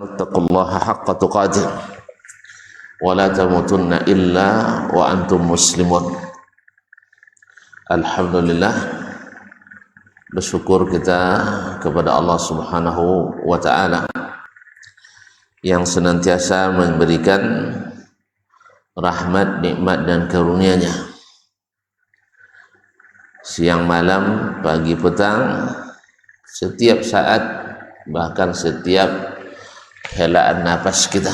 Wattaqullaha haqqa tuqatih wa la tamutunna illa wa antum muslimun. Alhamdulillah, bersyukur kita kepada Allah Subhanahu wa ta'ala yang senantiasa memberikan rahmat, nikmat dan karunia-Nya. Siang malam, pagi petang, setiap saat, bahkan setiap helaan nafas kita.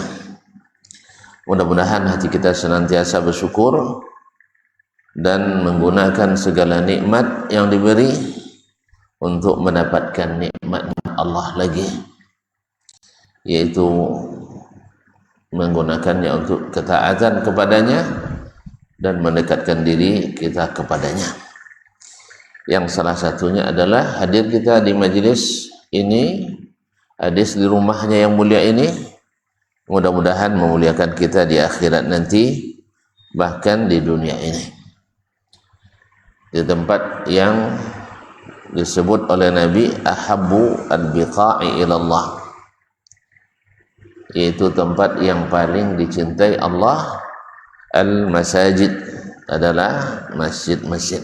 Mudah-mudahan hati kita senantiasa bersyukur dan menggunakan segala nikmat yang diberi untuk mendapatkan nikmat Allah lagi, yaitu menggunakannya untuk ketaatan kepadanya dan mendekatkan diri kita kepadanya. Yang salah satunya adalah hadir kita di majelis ini, hadir di rumahnya yang mulia ini. Mudah-mudahan memuliakan kita di akhirat nanti, bahkan di dunia ini, di tempat yang disebut oleh Nabi ahabbu al-biqa'i ilallah, yaitu tempat yang paling dicintai Allah. Al-masajid adalah masjid-masjid.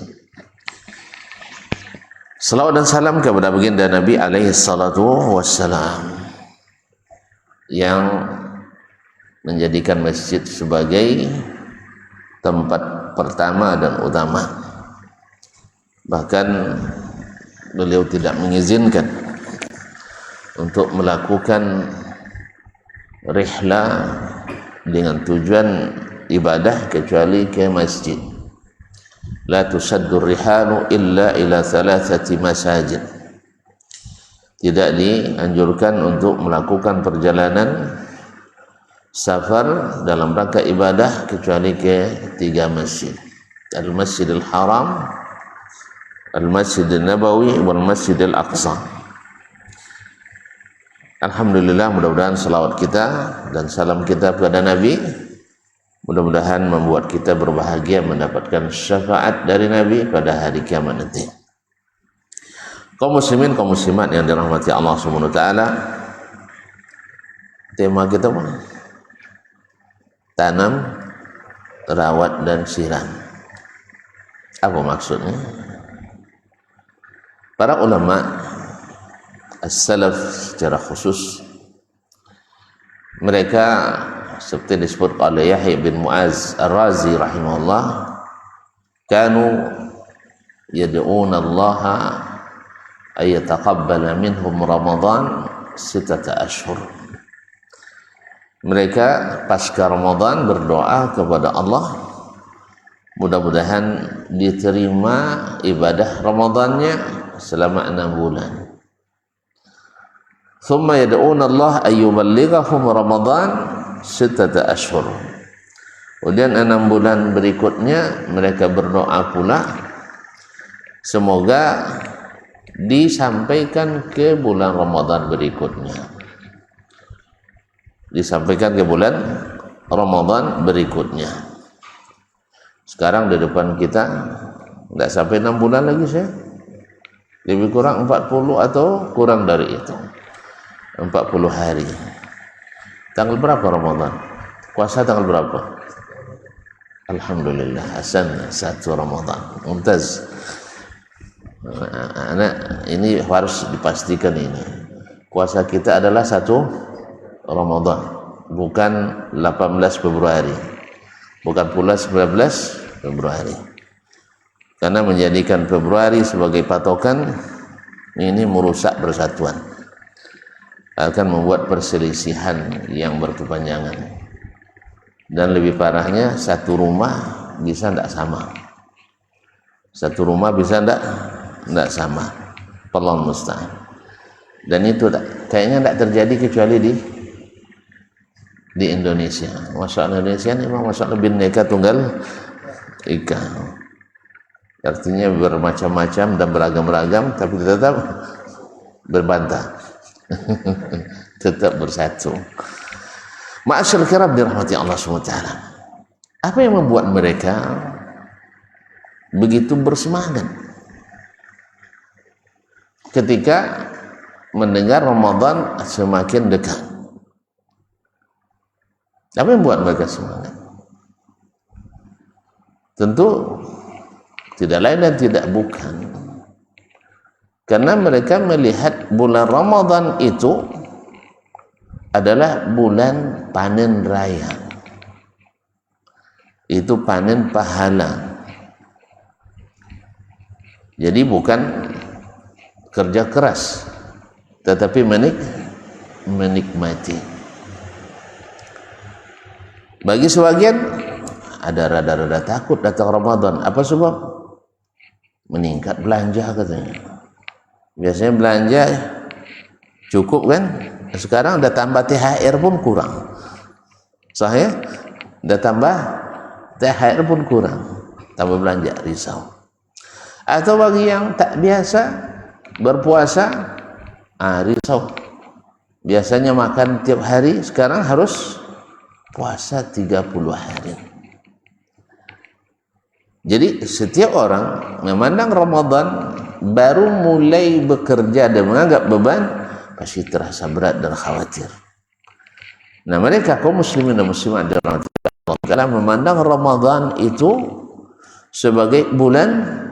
Salawat dan salam kepada baginda Nabi alaihi salatu wassalam, yang menjadikan masjid sebagai tempat pertama dan utama. Bahkan beliau tidak mengizinkan untuk melakukan rihlah dengan tujuan ibadah kecuali ke masjid. La tusaddu rihalu illa ila thalathati masajid. Tidak dianjurkan untuk melakukan perjalanan safar dalam rangka ibadah kecuali ke 3 masjid: Al-Masjidil Haram, Al-Masjidil Nabawi, wal Masjidil Aqsa. Alhamdulillah, mudah-mudahan salawat kita dan salam kita kepada Nabi mudah-mudahan membuat kita berbahagia mendapatkan syafaat dari Nabi pada hari kiamat nanti. Kaum muslimin, kaum muslimat yang dirahmati Allah Subhanahu wa ta'ala, tema kita apa? Tanam, rawat dan siram. Apa maksudnya? Para ulama as-salaf secara khusus, mereka seperti disebut oleh Yahya bin Mu'az Ar-Razi rahimahullah, kanu yad'una Allah ay yataqabbala minhum Ramadan 6 ashhur. Mereka pasca Ramadan berdoa kepada Allah mudah-mudahan diterima ibadah Ramadannya selama 6 bulan. Thumma yad'una Allah ay yuballighahum Ramadan 6 ashhur. Kemudian 6 bulan berikutnya mereka berdoa pula semoga disampaikan ke bulan Ramadan berikutnya. Disampaikan ke bulan Ramadan berikutnya. Sekarang di depan kita tidak sampai 6 bulan lagi, saya lebih kurang 40 atau kurang dari itu, 40 hari. Tanggal berapa Ramadan? Puasa tanggal berapa? Alhamdulillah, hasan 1 Ramadan. Mumtaz. Anak ini harus dipastikan ini. Puasa kita adalah 1 Ramadan, bukan 18 Februari. Bukan pula 19 Februari. Karena menjadikan Februari sebagai patokan ini merusak persatuan, akan membuat perselisihan yang berkepanjangan. Dan lebih parahnya, satu rumah bisa tidak sama. Satu rumah bisa tidak sama. Wallahu musta'an. Dan itu kayaknya tidak terjadi kecuali di Indonesia. Masalah Indonesia ini memang masalah Bhinneka Tunggal Ika. Artinya bermacam-macam dan beragam-ragam, tapi tetap berbantah. Tetap bersatu. Ma'asyarul kiram dirahmati Allah SWT. Apa yang membuat mereka begitu bersemangat ketika mendengar Ramadan semakin dekat? Apa yang buat mereka semangat? Tentu tidak lain dan tidak bukan karena mereka melihat bulan Ramadan itu adalah bulan panen raya, itu panen pahala. Jadi bukan kerja keras, tetapi menikmati. Bagi sebagian ada rada-rada takut datang Ramadan. Apa sebab? Meningkat belanja katanya. Biasanya belanja cukup kan? Sekarang udah tambah THR pun kurang. Saya udah tambah THR pun kurang. Tambah belanja, risau. Atau bagi yang tak biasa berpuasa, risau. Biasanya makan tiap hari, sekarang harus puasa 30 hari. Jadi setiap orang memandang Ramadan baru mulai bekerja dan menganggap beban, pasti terasa berat dan khawatir. Nah, mereka kaum muslimin dan muslimat dalam memandang Ramadan itu sebagai bulan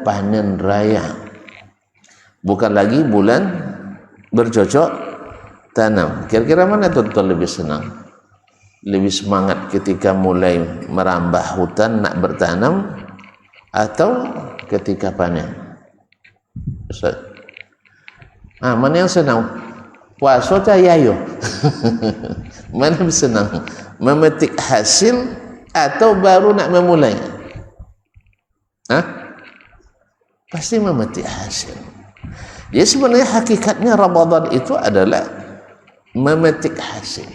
panen raya, bukan lagi bulan bercocok tanam. Kira-kira mana tuan-tuan lebih senang? Lebih semangat ketika mulai merambah hutan nak bertanam atau ketika panen? Ustaz, mana yang senang? Puasa atau yayo? Mana yang senang? Memetik hasil atau baru nak memulai? Pasti memetik hasil. Jadi sebenarnya hakikatnya Ramadan itu adalah memetik hasil,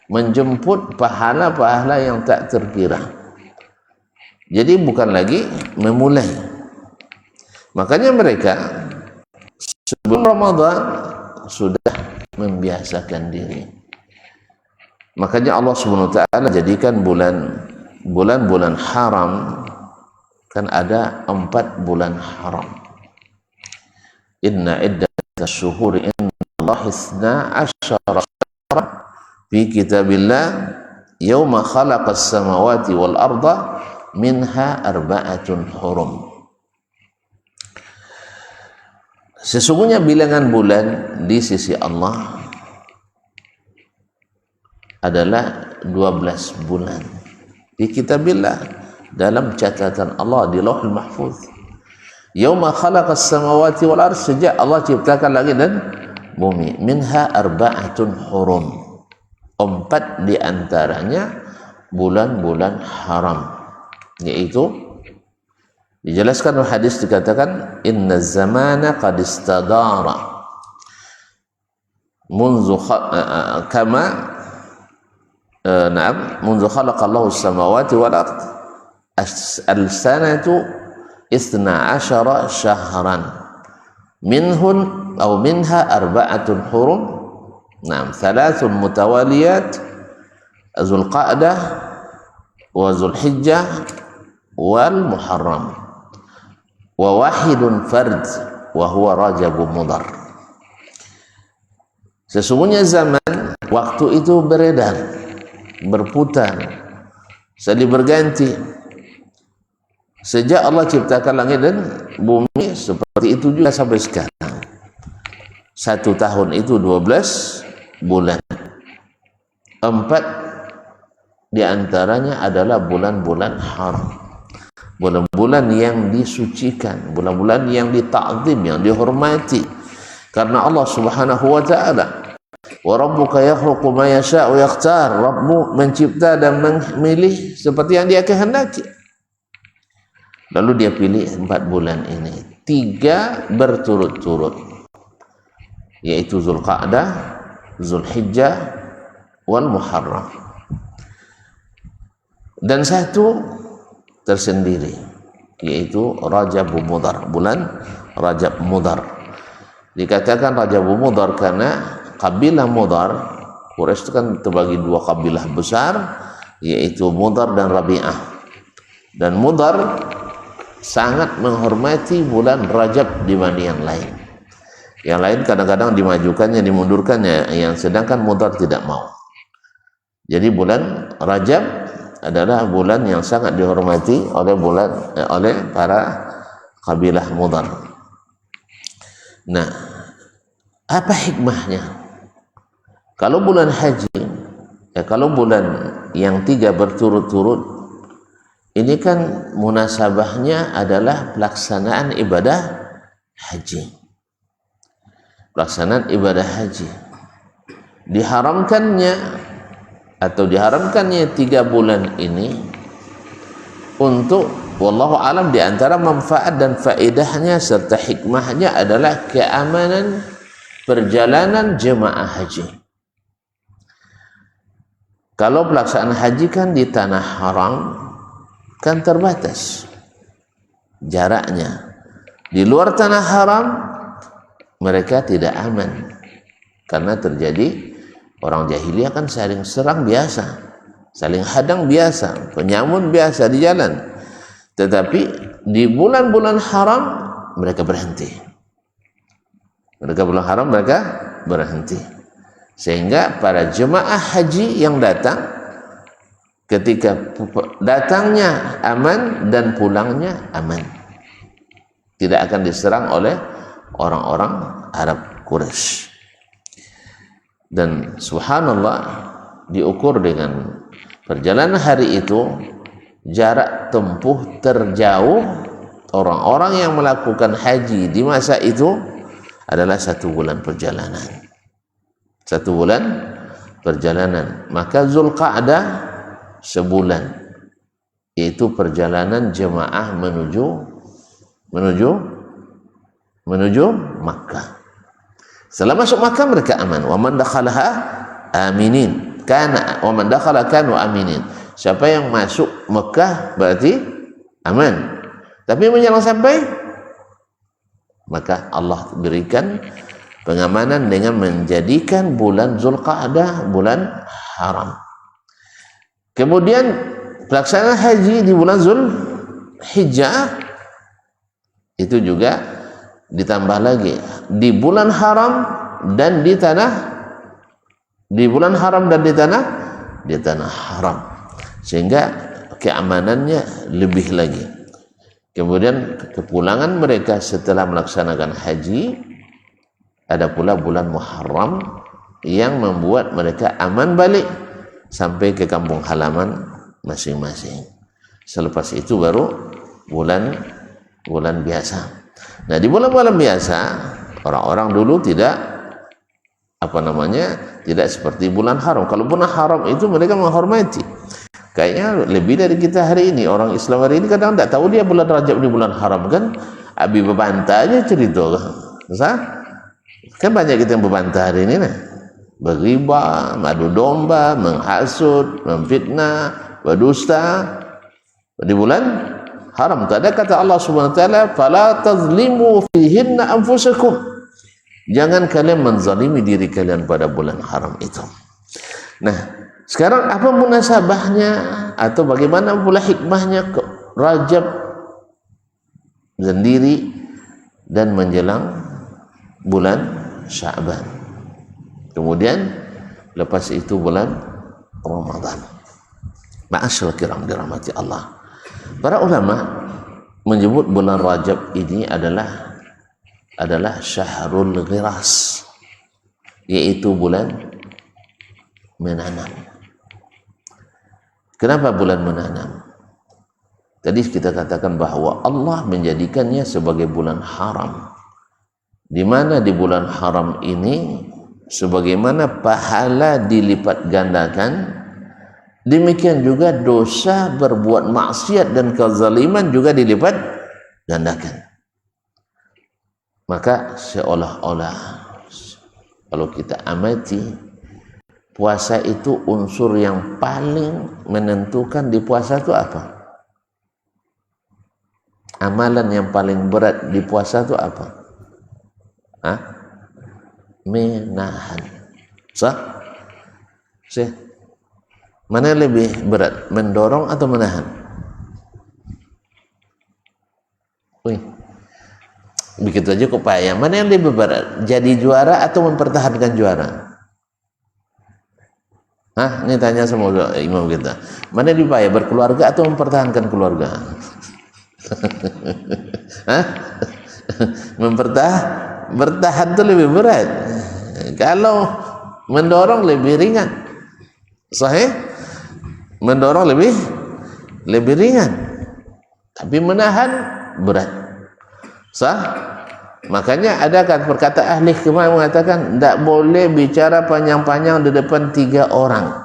menjemput pahala-pahala yang tak terkira. Jadi bukan lagi memulai. Makanya mereka sebelum Ramadan sudah membiasakan diri. Makanya Allah SWT jadikan bulan-bulan haram, kan ada 4 bulan haram. Inna iddatash syuhuri indallahi 12 syahran fi kitabillah yauma khalaqas samawati wal arda minha arba'atun hurum. Sesungguhnya bilangan bulan di sisi Allah adalah 12 bulan di kitabillah, dalam catatan Allah di Lauhul Mahfuz. Yauma khalaqas samawati wal ardh, sejak Allah ciptakan langit dan bumi, minha arba'atun hurum, 4 di antaranya bulan-bulan haram, yaitu dijelaskan dalam hadis, dikatakan inna zamana qad istadara munzu kama munzu khalaqallahu as-samawati wal ardh al-sanatu 12 syahran minhun aw minha arba'atun hurum, 3 mutawaliyat, Zulqa'dah wa Zulhijjah wal Muharram, wa wahidun fard wa huwa Rajab Mudhar. Sesungguhnya zaman waktu itu beredar, berputar, silih berganti. Sejak Allah ciptakan langit dan bumi, seperti itu juga sampai sekarang. 1 tahun itu 12 bulan. 4 di antaranya adalah bulan-bulan haram, bulan-bulan yang disucikan, bulan-bulan yang ditakzim, yang dihormati. Karena Allah Subhanahu wa ta'ala, wa rabbuka yakhluqu ma yasha'u yakhtar, Rabbmu mencipta dan memilih seperti yang Dia kehendaki. Lalu Dia pilih 4 bulan ini, 3 berturut-turut, yaitu Zulqa'dah, Zulhijjah wal Muharram, dan 1 tersendiri, yaitu Rajab Mudhar, bulan Rajab Mudhar. Dikatakan Rajab Mudhar karena kabilah Mudhar, Quraisy itu kan terbagi 2 kabilah besar, yaitu Mudhar dan Rabi'ah. Dan Mudhar sangat menghormati bulan Rajab dibanding yang lain. Yang lain kadang-kadang dimajukannya, dimundurkannya, yang sedangkan Mudhar tidak mau. Jadi bulan Rajab adalah bulan yang sangat dihormati oleh para kabilah Mudhar. Nah, apa hikmahnya? Kalau bulan haji, kalau bulan yang 3 berturut-turut, ini kan munasabahnya adalah pelaksanaan ibadah haji. Pelaksanaan ibadah haji. Diharamkannya 3 bulan ini untuk wallahu alam, di antara manfaat dan faedahnya serta hikmahnya adalah keamanan perjalanan jemaah haji. Kalau pelaksanaan haji kan di tanah haram kan terbatas jaraknya. Di luar tanah haram mereka tidak aman karena terjadi orang jahiliyah kan saling serang biasa, saling hadang biasa, penyamun biasa di jalan. Tetapi di bulan-bulan haram mereka berhenti. Mereka berhenti. Sehingga para jemaah haji yang datang, ketika datangnya aman dan pulangnya aman, tidak akan diserang oleh orang-orang Arab Quraisy. Dan subhanallah, diukur dengan perjalanan hari itu, jarak tempuh terjauh orang-orang yang melakukan haji di masa itu adalah 1 bulan perjalanan. 1 bulan perjalanan. Maka Zulqa'dah sebulan, yaitu perjalanan jemaah menuju Makkah. Setelah masuk Makkah mereka aman. Wa man dakhalaha aminin. Wa man dakhala kanu aminin. Siapa yang masuk Mekah berarti aman. Tapi menjelang sampai, maka Allah berikan pengamanan dengan menjadikan bulan Zulqa'dah bulan haram. Kemudian pelaksanaan haji di bulan Zulhijjah itu juga ditambah lagi di bulan haram dan di bulan haram dan di tanah haram, sehingga keamanannya lebih lagi. Kemudian kepulangan mereka setelah melaksanakan haji, ada pula bulan Muharram yang membuat mereka aman balik sampai ke kampung halaman masing-masing. Selepas itu baru bulan biasa. Nah, di bulan-bulan biasa orang-orang dulu tidak tidak seperti bulan haram. Kalau bulan haram itu mereka menghormati. Kayaknya lebih dari kita hari ini. Orang Islam hari ini kadang tidak tahu dia bulan Rajab ini bulan haram kan. Abi berbantah aja cerita. Kan banyak kita yang berbantah hari ini. Beriba, madu domba, menghasut, memfitnah, berdusta di bulan haram. Tak ada kata Allah Subhanahu wa taala, "Fala tazlimu fihinna anfusakum." Jangan kalian menzalimi diri kalian pada bulan haram itu. Nah, sekarang apa munasabahnya atau bagaimana pula hikmahnya ke Rajab sendiri dan menjelang bulan Sya'ban. Kemudian lepas itu bulan Ramadan. Ma'asyarul kiram dirahmati Allah. Para ulama menyebut bulan Rajab ini adalah syahrul ghiras, yaitu bulan menanam. Kenapa bulan menanam? Tadi kita katakan bahwa Allah menjadikannya sebagai bulan haram, di mana di bulan haram ini sebagaimana pahala dilipat gandakan, demikian juga dosa berbuat maksiat dan kezaliman juga dilipat gandakan. Maka seolah-olah kalau kita amati, puasa itu unsur yang paling menentukan di puasa itu apa? Amalan yang paling berat di puasa itu apa? Menahan. Sah? Mana yang lebih berat? Mendorong atau menahan? Begitu aja kok payah. Mana yang lebih berat? Jadi juara atau mempertahankan juara? Hah? Ini tanya sama imam kita. Mana lebih baik, berkeluarga atau mempertahankan keluarga? Hah? Bertahan itu lebih berat. Kalau mendorong lebih ringan. Sahih? Mendorong lebih ringan. Tapi menahan berat. Sah? Makanya ada kan perkata ahli hikmah mengatakan tidak boleh bicara panjang-panjang di depan 3 orang.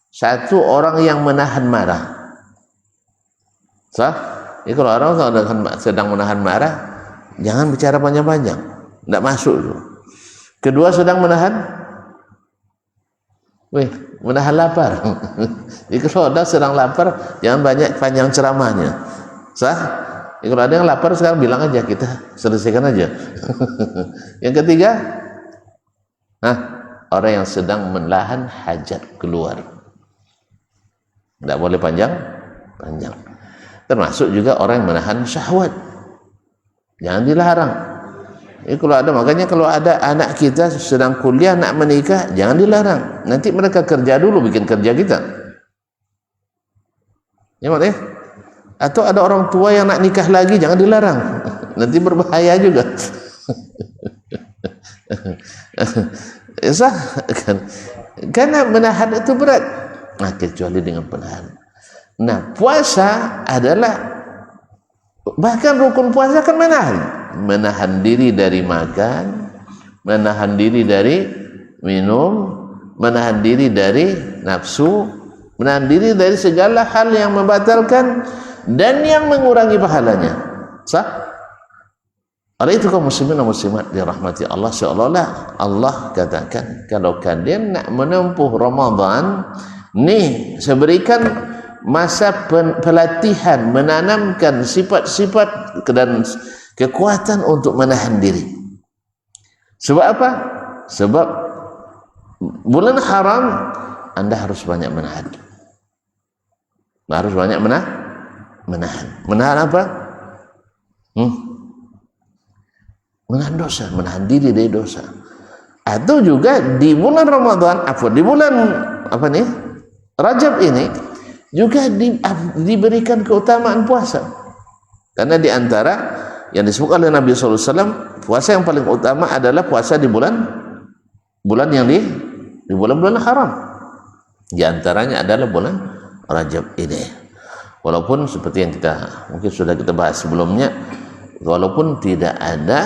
1 orang yang menahan marah. Sah? Jadi kalau orang sedang menahan marah, jangan bicara panjang-panjang. Tidak masuk itu. Kedua sedang menahan lapar. Jadi kalau ada sedang lapar, jangan banyak panjang ceramahnya. Sah? Ya, kalau ada yang lapar sekarang bilang aja, kita selesaikan aja. Yang ketiga, orang yang sedang menahan hajat keluar. Tidak boleh panjang. Termasuk juga orang yang menahan syahwat. Jangan dilarang. Makanya kalau ada anak kita sedang kuliah nak menikah, jangan dilarang. Nanti mereka kerja dulu, bikin kerja kita. Ya makanya. Atau ada orang tua yang nak nikah lagi, jangan dilarang. Nanti berbahaya juga. Karena menahan itu berat. Nah, kecuali dengan penahan. Nah, puasa adalah, bahkan rukun puasa kan menahan diri dari makan, menahan diri dari minum, menahan diri dari nafsu, menahan diri dari segala hal yang membatalkan dan yang mengurangi pahalanya. Sah? Oleh itu kaum muslimin dan muslimat dirahmati Allah, seolah-olah Allah katakan, kalau kalian nak menempuh Ramadan nih, saya berikan masa pelatihan, menanamkan sifat-sifat dan kekuatan untuk menahan diri. Sebab apa? Sebab bulan haram Anda harus banyak menahan. Harus banyak menahan. Menahan apa? Menahan dosa, menahan diri dari dosa. Atau juga di bulan Ramadan, di bulan Rajab ini juga diberikan keutamaan puasa. Karena di antara yang disebut oleh Nabi SAW, puasa yang paling utama adalah puasa di bulan yang di bulan-bulan haram. Di antaranya adalah bulan Rajab ini. Walaupun seperti yang mungkin sudah kita bahas sebelumnya, walaupun tidak ada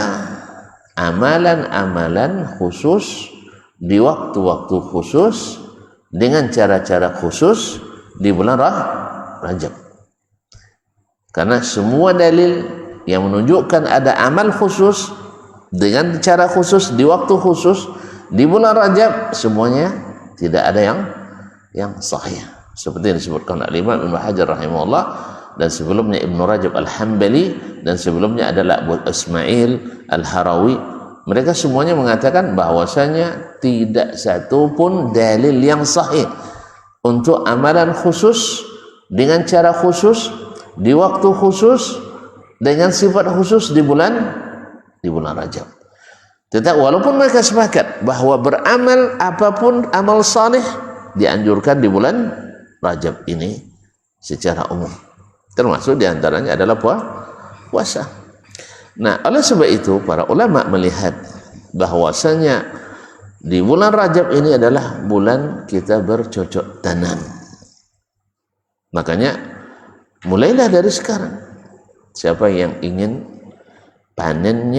amalan-amalan khusus di waktu-waktu khusus dengan cara-cara khusus di bulan Rajab. Karena semua dalil yang menunjukkan ada amal khusus dengan cara khusus di waktu khusus di bulan Rajab, semuanya tidak ada yang sahih. Seperti yang disebutkan oleh Imam Ibnu Hajar rahimahullah, dan sebelumnya Ibnu Rajab Al-Hambali, dan sebelumnya adalah Abu Ismail Al-Harawi. Mereka semuanya mengatakan bahwasanya tidak satu pun dalil yang sahih untuk amalan khusus dengan cara khusus di waktu khusus dengan sifat khusus di bulan Rajab. Tetapi walaupun mereka sepakat bahwa beramal apapun amal saleh dianjurkan di bulan Rajab ini secara umum, termasuk diantaranya adalah puasa. Nah, oleh sebab itu para ulama melihat bahwasanya di bulan Rajab ini adalah bulan kita bercocok tanam. Makanya mulailah dari sekarang. Siapa yang ingin panen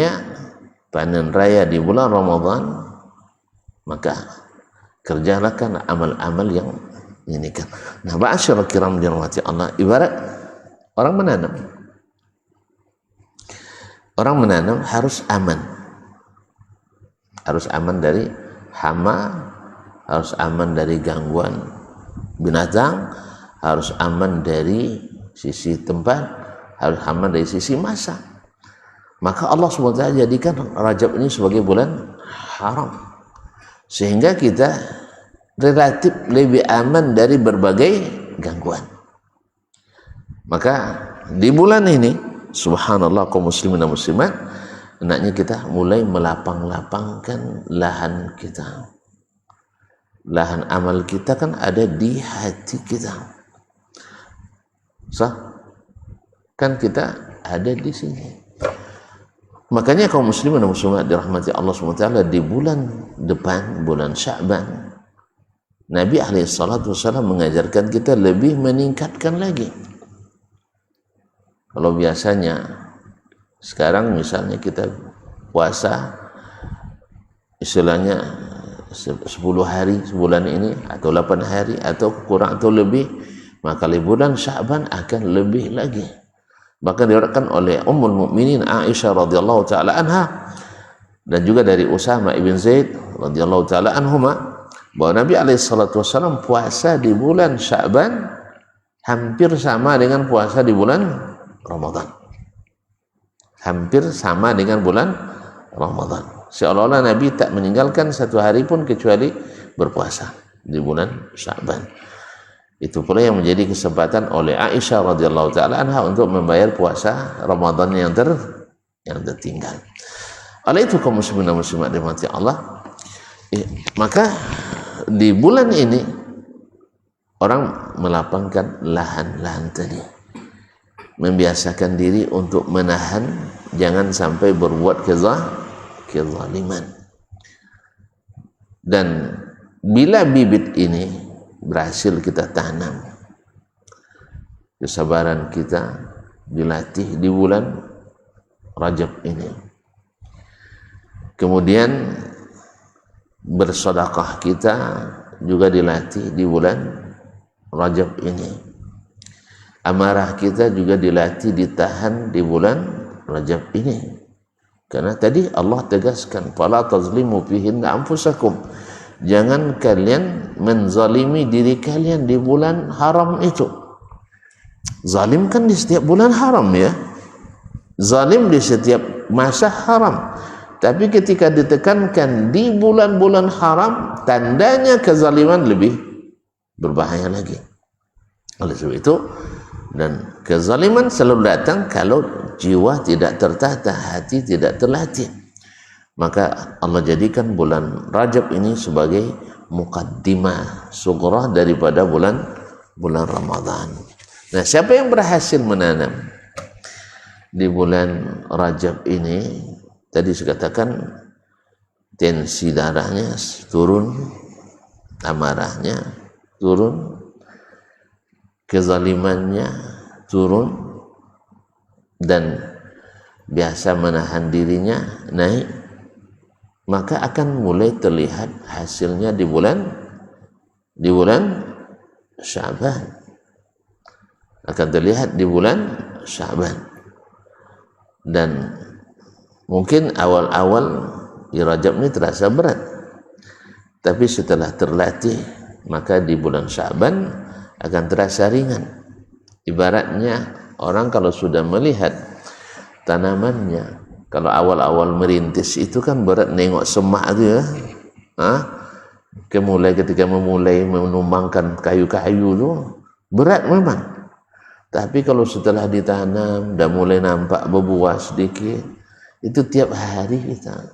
raya di bulan Ramadan, maka kerjakan amal-amal yang ini kan. Nah, ma'asyiral kiram dirahmati Allah, ibarat orang menanam. Orang menanam harus aman. Harus aman dari hama, harus aman dari gangguan binatang, harus aman dari sisi tempat, harus aman dari sisi masa. Maka Allah SWT jadikan Rajab ini sebagai bulan haram, sehingga kita relatif lebih aman dari berbagai gangguan. Maka di bulan ini, subhanallah kaum muslimin dan muslimat, hendaknya kita mulai melapang-lapangkan lahan kita. lahan amal kita kan ada di hati kita. Sah? Kan kita ada di sini. Makanya kaum muslimin dan muslimat dirahmati Allah SWT, di bulan depan, bulan Sya'ban, Nabi SAW mengajarkan kita lebih meningkatkan lagi. Kalau biasanya sekarang misalnya kita puasa istilahnya 10 hari sebulan ini, atau 8 hari atau kurang atau lebih, maka di bulan Sya'ban akan lebih lagi. Bahkan diriwayatkan oleh Ummul Mukminin Aisyah radhiyallahu taala anha dan juga dari Usama ibn Zaid radhiyallahu taala anhuma, bahwa Nabi alaihi salatu wasallam puasa di bulan Sya'ban hampir sama dengan puasa di bulan Ramadan. Hampir sama dengan bulan Ramadan. Seolah-olah Nabi tak meninggalkan satu hari pun kecuali berpuasa di bulan Sya'ban. Itu pula yang menjadi kesempatan oleh Aisyah radhiyallahu taala anha untuk membayar puasa Ramadan yang tertinggal. Oleh itu kaum muslimin dan muslimat dirahmati Allah, maka di bulan ini orang melapangkan lahan-lahan tadi, membiasakan diri untuk menahan, jangan sampai berbuat kezaliman. Dan bila bibit ini berhasil kita tanam, kesabaran kita dilatih di bulan Rajab ini, kemudian bersedekah kita juga dilatih di bulan Rajab ini, amarah kita juga dilatih ditahan di bulan Rajab ini. Karena tadi Allah tegaskan, fala tazlimu fihinna anfusakum, jangan kalian menzalimi diri kalian di bulan haram itu. Zalim kan di setiap bulan haram ya, zalim di setiap masa haram. Tapi ketika ditekankan di bulan-bulan haram, tandanya kezaliman lebih berbahaya lagi. Oleh sebab itu, dan kezaliman selalu datang kalau jiwa tidak tertata, hati tidak terlatih. Maka Allah jadikan bulan Rajab ini sebagai muqaddimah sughra daripada bulan Ramadan. Nah, siapa yang berhasil menanam di bulan Rajab ini, tadi saya katakan tensi darahnya turun, amarahnya turun, kezalimannya turun, dan biasa menahan dirinya naik, maka akan mulai terlihat hasilnya di bulan Sya'ban. Akan terlihat di bulan Sya'ban. Dan mungkin awal-awal di Rajab ini terasa berat, tapi setelah terlatih, maka di bulan Sya'ban akan terasa ringan. Ibaratnya orang kalau sudah melihat tanamannya, kalau awal-awal merintis itu kan berat, nengok semak tu ya, ketika memulai menumbangkan kayu-kayu tu berat memang. Tapi kalau setelah ditanam dah mulai nampak berbuah sedikit, itu tiap hari kita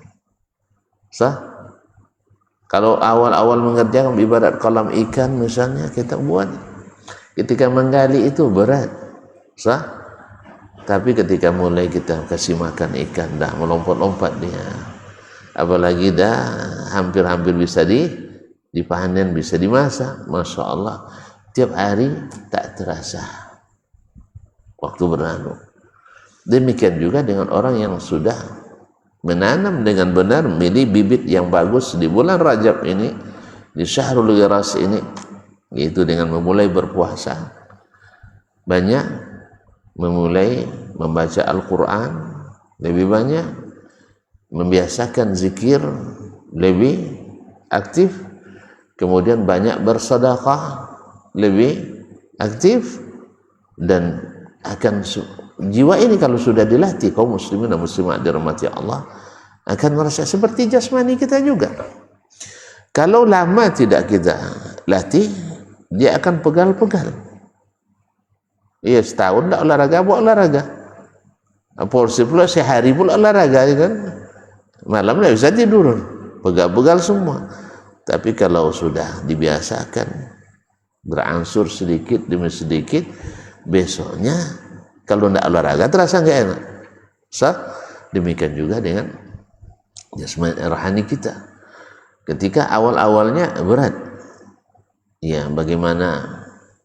sah. Kalau awal-awal mengerjakan ibarat kolam ikan misalnya, kita buat, ketika menggali itu berat sah. Tapi ketika mulai kita kasih makan ikan, dah melompat-lompat dia, apalagi dah hampir-hampir bisa dipanen, bisa dimasak, Masya Allah, tiap hari tak terasa waktu berlalu. Demikian juga dengan orang yang sudah menanam dengan benar, milih bibit yang bagus di bulan Rajab ini, di Syahrul Ghiras ini, yaitu dengan memulai berpuasa banyak, memulai membaca Al-Quran lebih banyak, membiasakan zikir lebih aktif, kemudian banyak bersedekah lebih aktif, dan akan jiwa ini kalau sudah dilatih, kaum muslimin dan muslimat dirahmati Allah, akan merasa seperti jasmani kita juga. Kalau lama tidak kita latih, dia akan pegal-pegal. Iya, setahun tak olahraga, buat olahraga. Porsi pula sehari pula olahraga, kan? Malam tak bisa tidur, pegal-pegal semua. Tapi kalau sudah dibiasakan berangsur sedikit demi sedikit, besoknya kalau tidak olahraga terasa nggak enak. Demikian juga dengan jasmani rohani kita. Ketika awal-awalnya berat, ya bagaimana,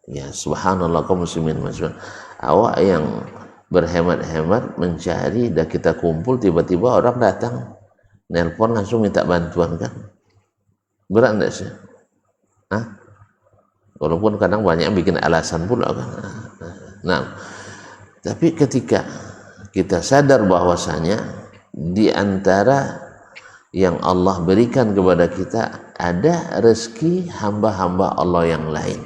ya subhanallah kaum muslimin muslimat, awak yang berhemat-hemat mencari, dan kita kumpul, tiba-tiba orang datang nelpon langsung minta bantuan, kan berat enggak sih? Walaupun kadang banyak yang bikin alasan pula, kan. Nah, tapi ketika kita sadar bahwasanya di antara yang Allah berikan kepada kita ada rezeki hamba-hamba Allah yang lain,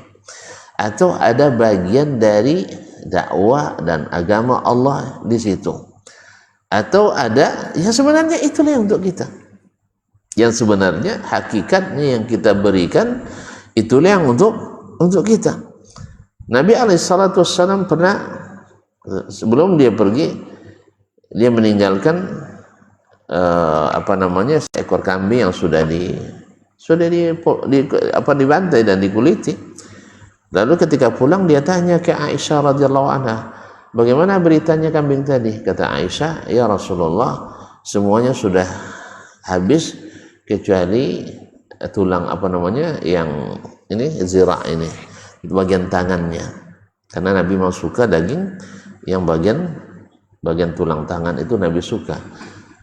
atau ada bagian dari dakwah dan agama Allah di situ, atau ada yang sebenarnya itulah yang untuk kita, yang sebenarnya hakikatnya yang kita berikan itulah yang untuk kita. Nabi alaihissalam pernah, sebelum dia pergi, dia meninggalkan seekor kambing yang sudah dibantai dan dikuliti. Lalu ketika pulang dia tanya ke Aisyah radhiyallahu anha, bagaimana beritanya kambing tadi? Kata Aisyah, ya Rasulullah, semuanya sudah habis kecuali tulang yang ini zira, ini bagian tangannya, karena Nabi mau suka daging yang bagian tulang tangan itu Nabi suka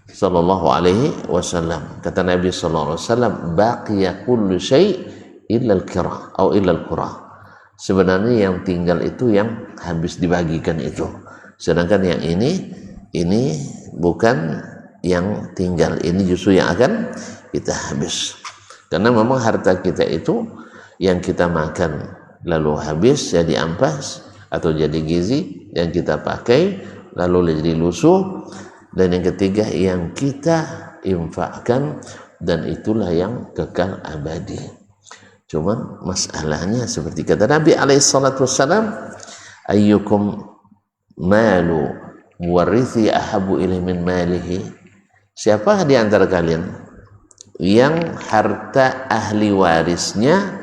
sallallahu alaihi wasallam. Kata Nabi sallallahu alaihi wasallam, baqiya kullu syai' illa al-qira atau illa al-qura. Sebenarnya yang tinggal itu yang habis dibagikan itu, sedangkan yang ini bukan yang tinggal, ini justru yang akan kita habis. Karena memang harta kita itu yang kita makan lalu habis jadi ampas atau jadi gizi, yang kita pakai lalu jadi lusuh, dan yang ketiga yang kita infakkan, dan itulah yang kekal abadi. Cuman masalahnya seperti kata Nabi alaihissalatu wassalam, ayyukum malu warithi ahabu ilaihi min malihi. Siapa di antara kalian yang harta ahli warisnya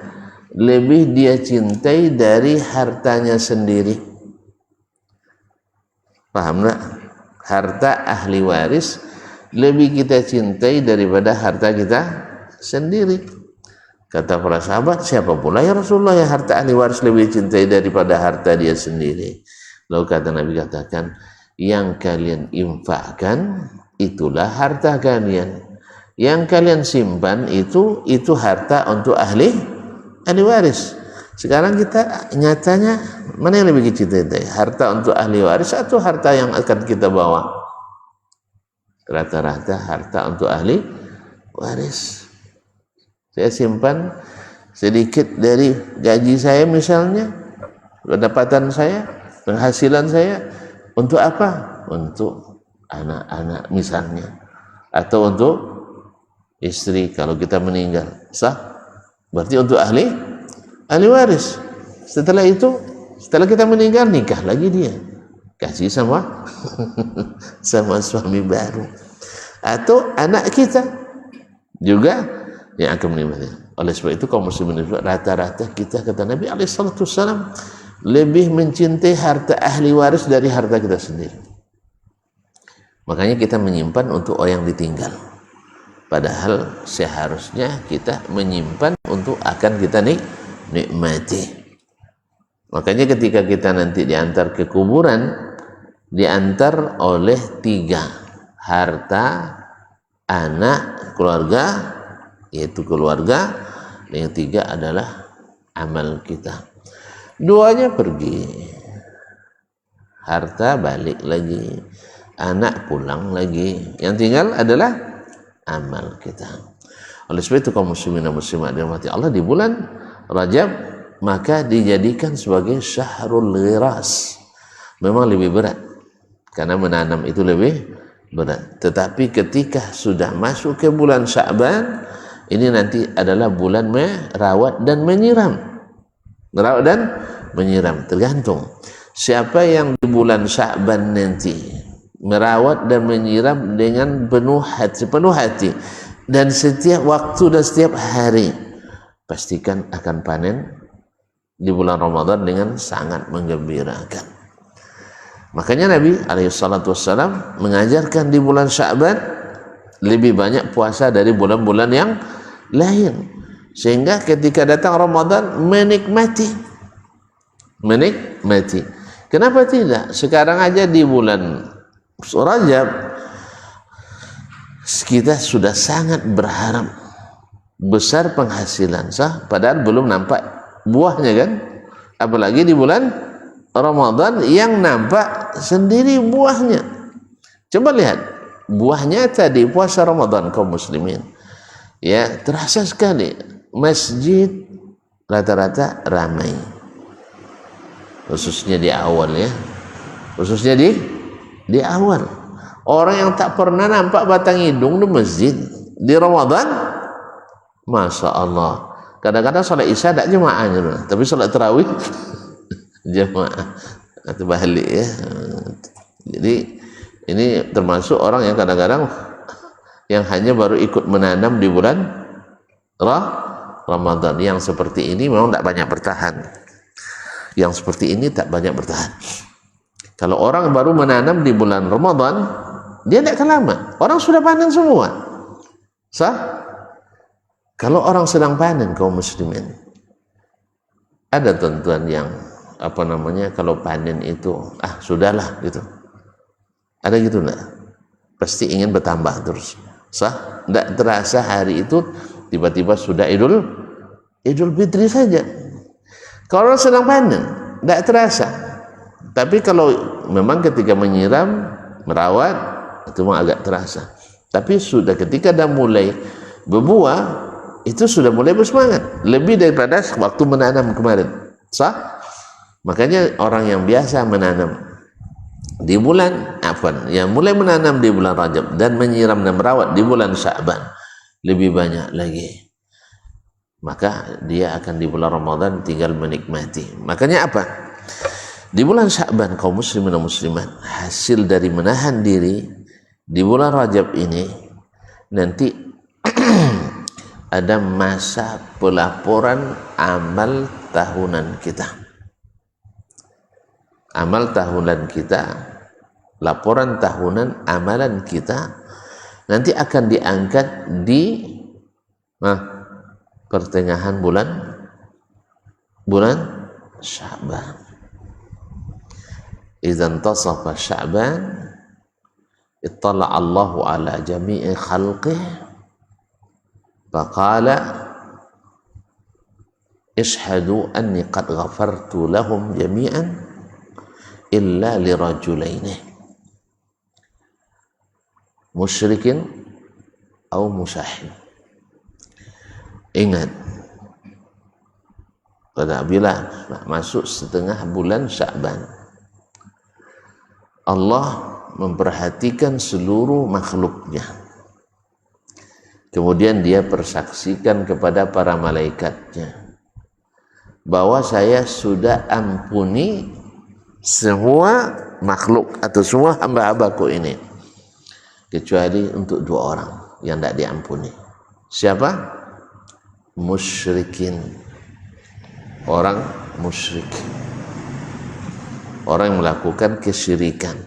lebih dia cintai dari hartanya sendiri? Paham enggak? Harta ahli waris lebih kita cintai daripada harta kita sendiri. Kata para sahabat, siapa pula ya Rasulullah yang harta ahli waris lebih cintai daripada harta dia sendiri? Lalu kata Nabi, katakan, yang kalian infakkan itulah harta kalian, yang kalian simpan itu harta untuk ahli waris. Sekarang kita nyatanya mana yang lebih kita cintai, harta untuk ahli waris atau harta yang akan kita bawa? Rata-rata harta untuk ahli waris. Saya simpan sedikit dari gaji saya misalnya, pendapatan saya, penghasilan saya, untuk apa? Untuk anak-anak misalnya, atau untuk istri kalau kita meninggal, sah? Berarti untuk ahli waris. Setelah itu, setelah kita meninggal, nikah lagi dia, kasih sama suami baru, atau anak kita juga yang akan menikmati. Oleh sebab itu kaum muslimin rata-rata kita, kata Nabi alaihissalam, lebih mencintai harta ahli waris dari harta kita sendiri. Makanya kita menyimpan untuk orang yang ditinggal, padahal seharusnya kita menyimpan untuk akan kita nikmati. Makanya ketika kita nanti diantar ke kuburan, diantar oleh 3, harta, anak, keluarga, yaitu keluarga, dan yang 3 adalah amal kita. 2-nya pergi, harta balik lagi, anak pulang lagi, yang tinggal adalah amal kita. Oleh sebab itu kaum muslimin dan muslimat dirahmati Allah, di bulan Rajab maka dijadikan sebagai syahrul ghiras. Memang lebih berat karena menanam itu lebih berat, tetapi ketika sudah masuk ke bulan Sya'ban, ini nanti adalah bulan merawat dan menyiram. Merawat dan menyiram, tergantung siapa yang di bulan Sya'ban nanti merawat dan menyiram dengan penuh hati, dan setiap waktu dan setiap hari pastikan akan panen di bulan Ramadan dengan sangat menggembirakan. Makanya Nabi SAW mengajarkan di bulan Sya'ban lebih banyak puasa dari bulan-bulan yang lain, sehingga ketika datang Ramadan menikmati. Kenapa tidak? Sekarang aja di bulan Rajab kita sudah sangat berharap besar penghasilan, padahal belum nampak buahnya kan, apalagi di bulan Ramadan yang nampak sendiri buahnya. Coba lihat buahnya tadi puasa Ramadan kaum muslimin, ya terasa sekali. Masjid rata-rata ramai, khususnya di awal ya, khususnya di awal. Orang yang tak pernah nampak batang hidung di masjid di Ramadan, Masya Allah, kadang-kadang sholat isya tak jemaahnya, tapi sholat tarawih jemaah atau balik ya. Jadi ini termasuk orang yang kadang-kadang yang hanya baru ikut menanam di bulan Ramadan. Yang seperti ini memang tak banyak bertahan. Yang seperti ini tak banyak bertahan. Kalau orang baru menanam di bulan Ramadan, dia tidak akan lama. Orang sudah panen semua. Kalau orang sedang panen kaum muslimin, ada tentuan yang kalau panen itu sudahlah gitu. Ada gitu enggak? Pasti ingin bertambah terus. Enggak terasa hari itu tiba-tiba sudah Idul Fitri saja. Kalau orang sedang panen enggak terasa. Tapi kalau memang ketika menyiram, merawat, itu memang agak terasa. Tapi sudah ketika dah mulai berbuah, itu sudah mulai bersemangat lebih daripada waktu menanam kemarin. Makanya orang yang biasa menanam di bulan yang mulai menanam di bulan Rajab dan menyiram dan merawat di bulan Sya'ban lebih banyak lagi, maka dia akan di bulan Ramadan tinggal menikmati. Makanya apa? Di bulan Sya'ban kaum muslimin dan muslimat, hasil dari menahan diri di bulan Rajab ini nanti ada masa pelaporan amal tahunan kita. Amal tahunan kita, laporan tahunan amalan kita nanti akan diangkat di pertengahan bulan Sya'ban. Idza intasafa Sya'ban ittala Allahu ala jami'i khalqihi faqala ishhadu anni qad ghafartu lahum jami'an illa lirajulaini musyrikin atau musahhin. Ingat, pada bila masuk setengah bulan Sya'ban, Allah memperhatikan seluruh makhluknya. Kemudian dia persaksikan kepada para malaikatnya bahwa saya sudah ampuni semua makhluk atau semua hamba-hambaku ini, kecuali untuk dua orang yang tidak diampuni. Siapa? Musyrikin. Orang musyrik, orang yang melakukan kesyirikan.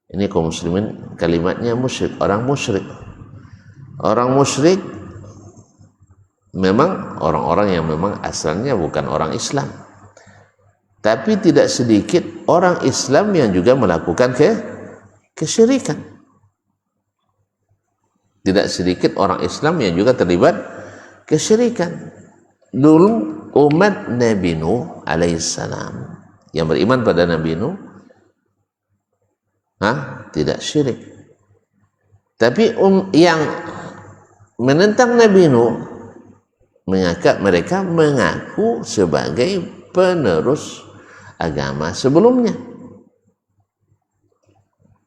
Ini kaum muslimin kalimatnya musyrik, orang musyrik. Orang musyrik memang orang-orang yang memang asalnya bukan orang Islam, tapi tidak sedikit orang Islam yang juga melakukan kesyirikan. Tidak sedikit orang Islam yang juga terlibat kesyirikan. Dulu umat Nabi Nuh alaihissalam yang beriman pada Nabi Nuh tidak syirik. Tapi yang menentang Nabi Nuh mereka mengaku sebagai penerus agama sebelumnya.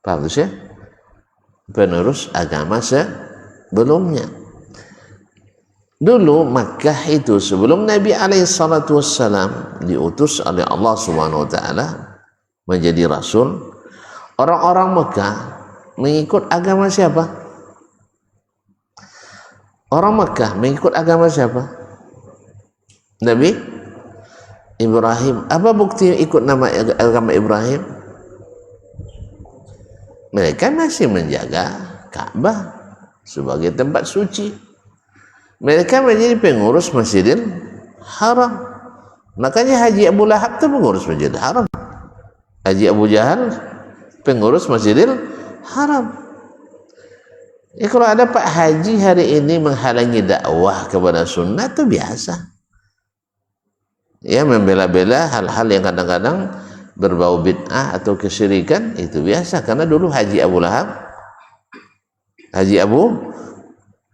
Paham ya? Penerus agama sebelumnya. Dulu Makkah itu sebelum Nabi SAW diutus oleh Allah SWT menjadi Rasul, orang-orang Makkah mengikut agama siapa? Orang Mekah mengikut agama siapa? Nabi Ibrahim. Apa bukti ikut nama agama Ibrahim? Mereka masih menjaga Ka'bah sebagai tempat suci. Mereka menjadi pengurus Masjidil Haram. Makanya Haji Abu Lahab itu pengurus Masjidil Haram. Haji Abu Jahal pengurus Masjidil Haram. Ya, kalau ada Pak Haji hari ini menghalangi dakwah kepada sunnah itu biasa. Ya, membela-bela hal-hal yang kadang-kadang berbau bid'ah atau kesyirikan itu biasa. Karena dulu Haji Abu Lahab, Haji Abu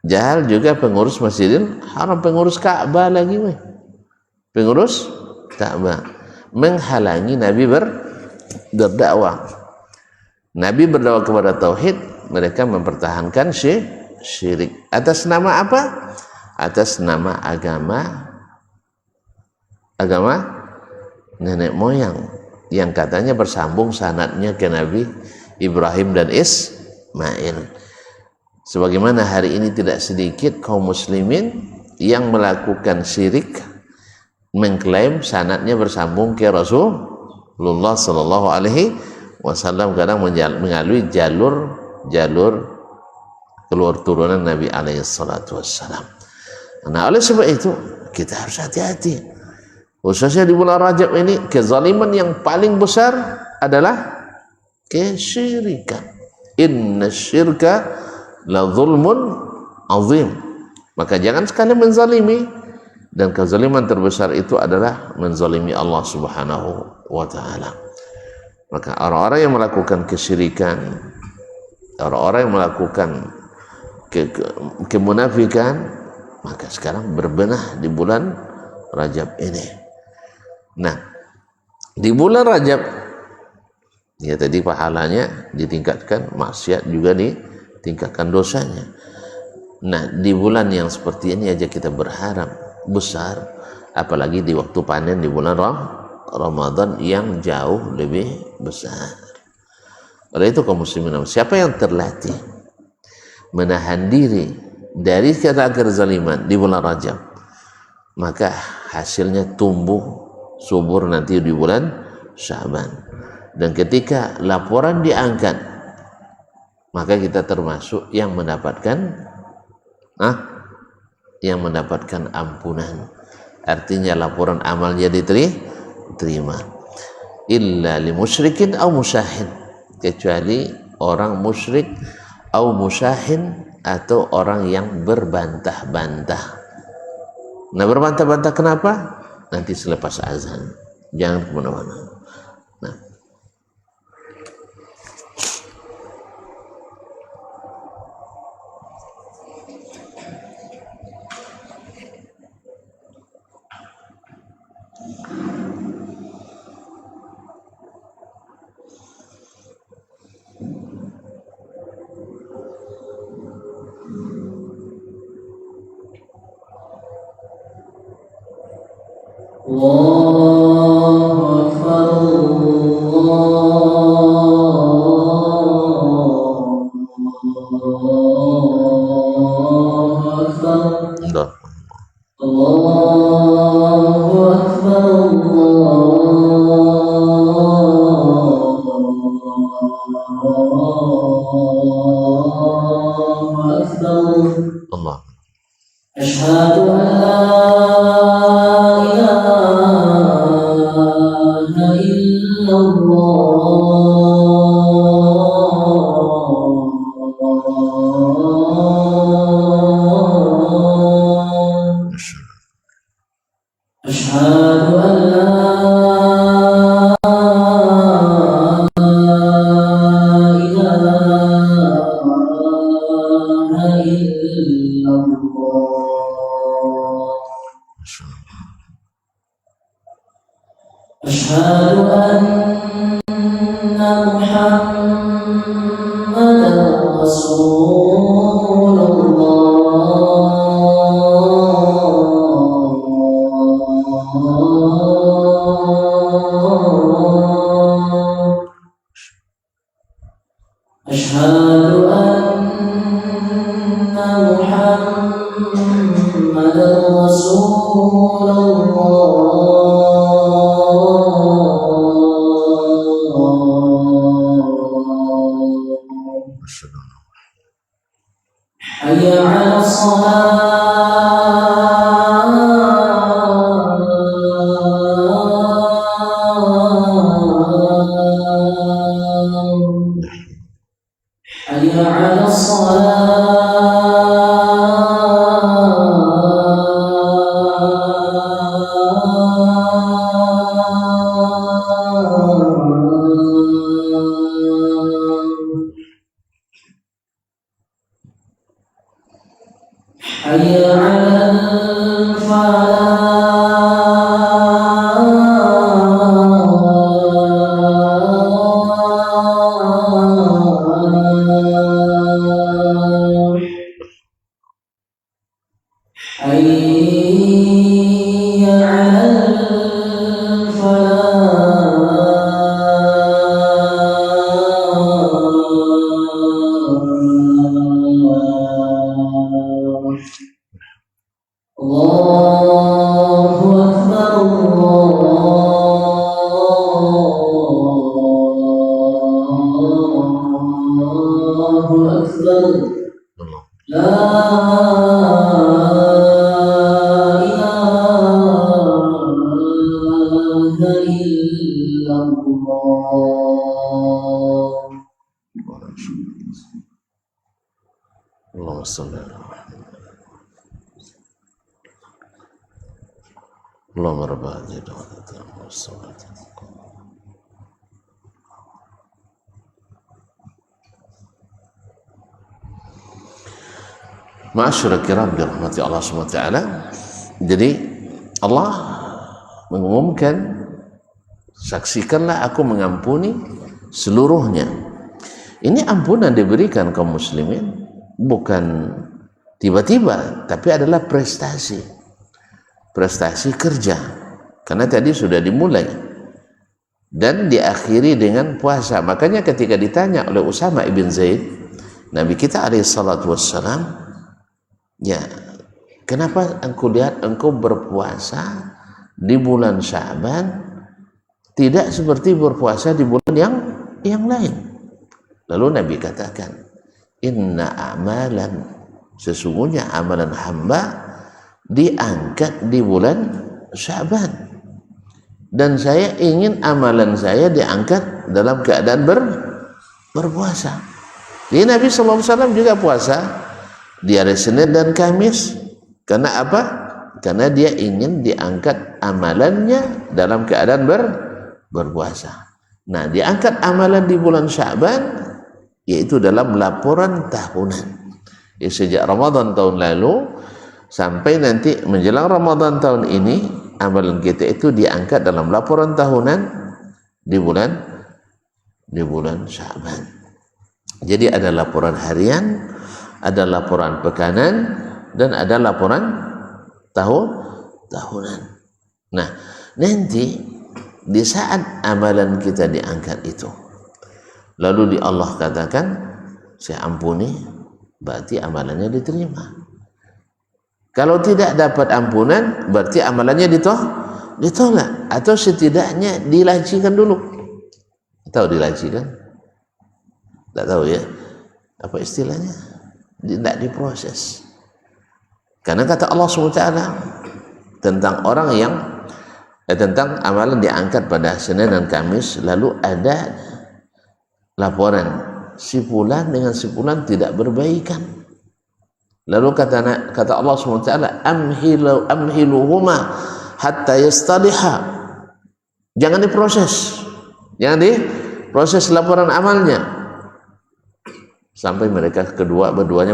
Jahal juga pengurus Masjidil Haram, pengurus Ka'bah lagi, pengurus Ka'bah, menghalangi Nabi berdakwah. Nabi berdakwah kepada tauhid, mereka mempertahankan syirik. Atas nama apa? Atas nama agama nenek moyang yang katanya bersambung sanadnya ke Nabi Ibrahim dan Ismail. Sebagaimana hari ini tidak sedikit kaum muslimin yang melakukan syirik, mengklaim sanadnya bersambung ke Rasulullah sallallahu alaihi wasallam, kadang melalui jalur keluar turunan Nabi alaihi salatu wassalam. Nah, oleh sebab itu kita harus hati-hati, khususnya di bulan Rajab ini. Kezaliman yang paling besar adalah kesyirikan. Inna syirka la zulmun azim. Maka jangan sekali menzalimi, dan kezaliman terbesar itu adalah menzalimi Allah subhanahu wa ta'ala. Maka orang-orang yang melakukan kesyirikan, orang-orang yang melakukan kemunafikan, maka sekarang berbenah di bulan Rajab ini. Nah, di bulan Rajab ya tadi pahalanya ditingkatkan, maksiat juga ditingkatkan dosanya. Nah, di bulan yang seperti ini aja kita berharap besar, apalagi di waktu panen di bulan Ramadan yang jauh lebih besar. Oleh itu kaum muslimin, siapa yang terlatih menahan diri dari kata kezaliman di bulan Rajab, maka hasilnya tumbuh subur nanti di bulan Sya'ban. Dan ketika laporan diangkat, maka kita termasuk yang mendapatkan ampunan. Artinya laporan amalnya diterima. Illa li musyrikin aw musyahin, kecuali orang musyrik aw musyahin, atau orang yang berbantah-bantah. Nah, berbantah-bantah kenapa? Nanti selepas azan, jangan kemana-mana. Nah, Allahu Akbar, Allahu Akbar, Allahu Akbar, Allahu Akbar. Allah. Asyhadu an la Asyhadu anna Muhammadan Rasulullah. Asyhadu anna Muhammadan إلا الله. اللهم صل على محمد اللهم رب هذه الدعوة والصلاة. Ma'asyiral kiram dirahmati Allah SWT. Jadi Allah mengumumkan, saksikanlah aku mengampuni seluruhnya. Ini ampunan diberikan kaum muslimin bukan tiba-tiba, tapi adalah prestasi kerja, karena tadi sudah dimulai dan diakhiri dengan puasa. Makanya ketika ditanya oleh Usama ibn Zaid, Nabi kita alaihi salatu wassalam, ya, kenapa engkau berpuasa di bulan Sya'ban tidak seperti berpuasa di bulan yang lain? Lalu Nabi katakan, inna amalan, sesungguhnya amalan hamba diangkat di bulan Sya'ban, dan saya ingin amalan saya diangkat dalam keadaan berpuasa. Jadi Nabi SAW juga puasa di hari Senin dan Kamis. Karena apa? Karena dia ingin diangkat amalannya dalam keadaan berpuasa. Nah, diangkat amalan di bulan Sya'ban, yaitu dalam laporan tahunan. Ya, sejak Ramadan tahun lalu sampai nanti menjelang Ramadan tahun ini, amalan kita itu diangkat dalam laporan tahunan di bulan Sya'ban. Jadi ada laporan harian, ada laporan pekanan, dan ada laporan tahunan. Nah, nanti di saat amalan kita diangkat itu, lalu di Allah katakan saya ampuni, berarti amalannya diterima. Kalau tidak dapat ampunan, berarti amalannya ditolak, atau setidaknya dilacikan dulu. Tahu dilacikan? Tak tahu ya apa istilahnya? Tidak diproses. Karena kata Allah SWT tentang orang yang tentang amalan diangkat pada Senin dan Kamis, lalu ada laporan si fulan dengan si fulan tidak berbaikan. Lalu kata Allah SWT, amhiluhuma hatta yastaliha. Jangan diproses laporan amalnya sampai mereka berduanya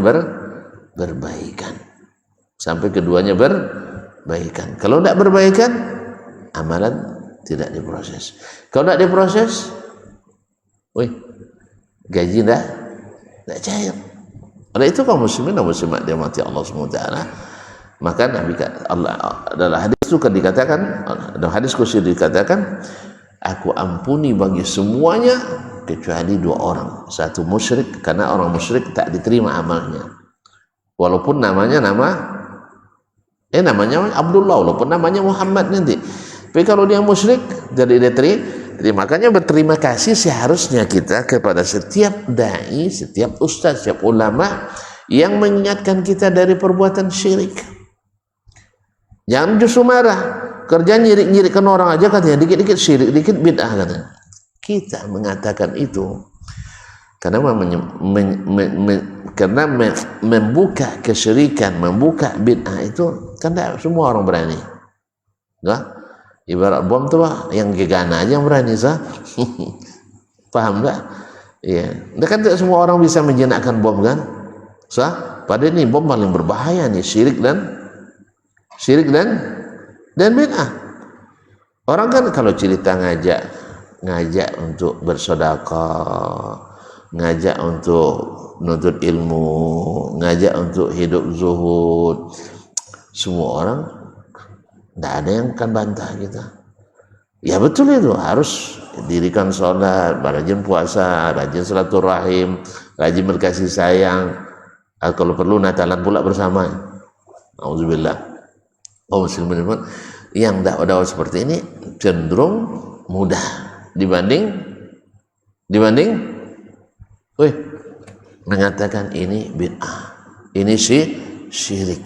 berbaikan. Sampai keduanya berbaikan. Kalau tidak berbaikan, amalan tidak diproses. Kalau tidak diproses, gaji tidak cair. Oleh itu kaum muslimin dan muslimat dirahmati Allah SWT, maka Nabi Allah dalam hadis itu dikatakan, dalam hadis kursi dikatakan, aku ampuni bagi semuanya kecuali dua orang. Satu musyrik, karena orang musyrik tak diterima amalnya, walaupun namanya Abdullah, walaupun namanya Muhammad nanti. Tapi kalau dia musyrik, jadi diterima. Makanya berterima kasih seharusnya kita kepada setiap dai, setiap ustaz, setiap ulama yang mengingatkan kita dari perbuatan syirik. Jangan justru marah, kerja nyirik-nyirikkan orang aja katanya, dikit-dikit syirik, dikit bid'ah katanya. Kita mengatakan itu karena membuka kesyirikan, membuka bid'ah itu kan tidak semua orang berani. Enggak? Ibarat bom tuh yang gegana aja yang berani, sah. Paham enggak? Iya. Kan tidak semua orang bisa menjenakkan bom kan? Sah? Padahal ini bom paling berbahaya nih, syirik dan bid'ah. Orang kan kalau cerita ngajak untuk bersedekah, ngajak untuk menuntut ilmu, ngajak untuk hidup zuhud, semua orang tidak ada yang akan bantah kita. Ya betul, itu harus dirikan sholat, rajin puasa, rajin silaturahim, rajin berkasih sayang, kalau perlu Natalan pula bersama. Auzubillah. Muslimin yang dakwah seperti ini cenderung mudah dibanding mengatakan ini bid'ah, ini syirik.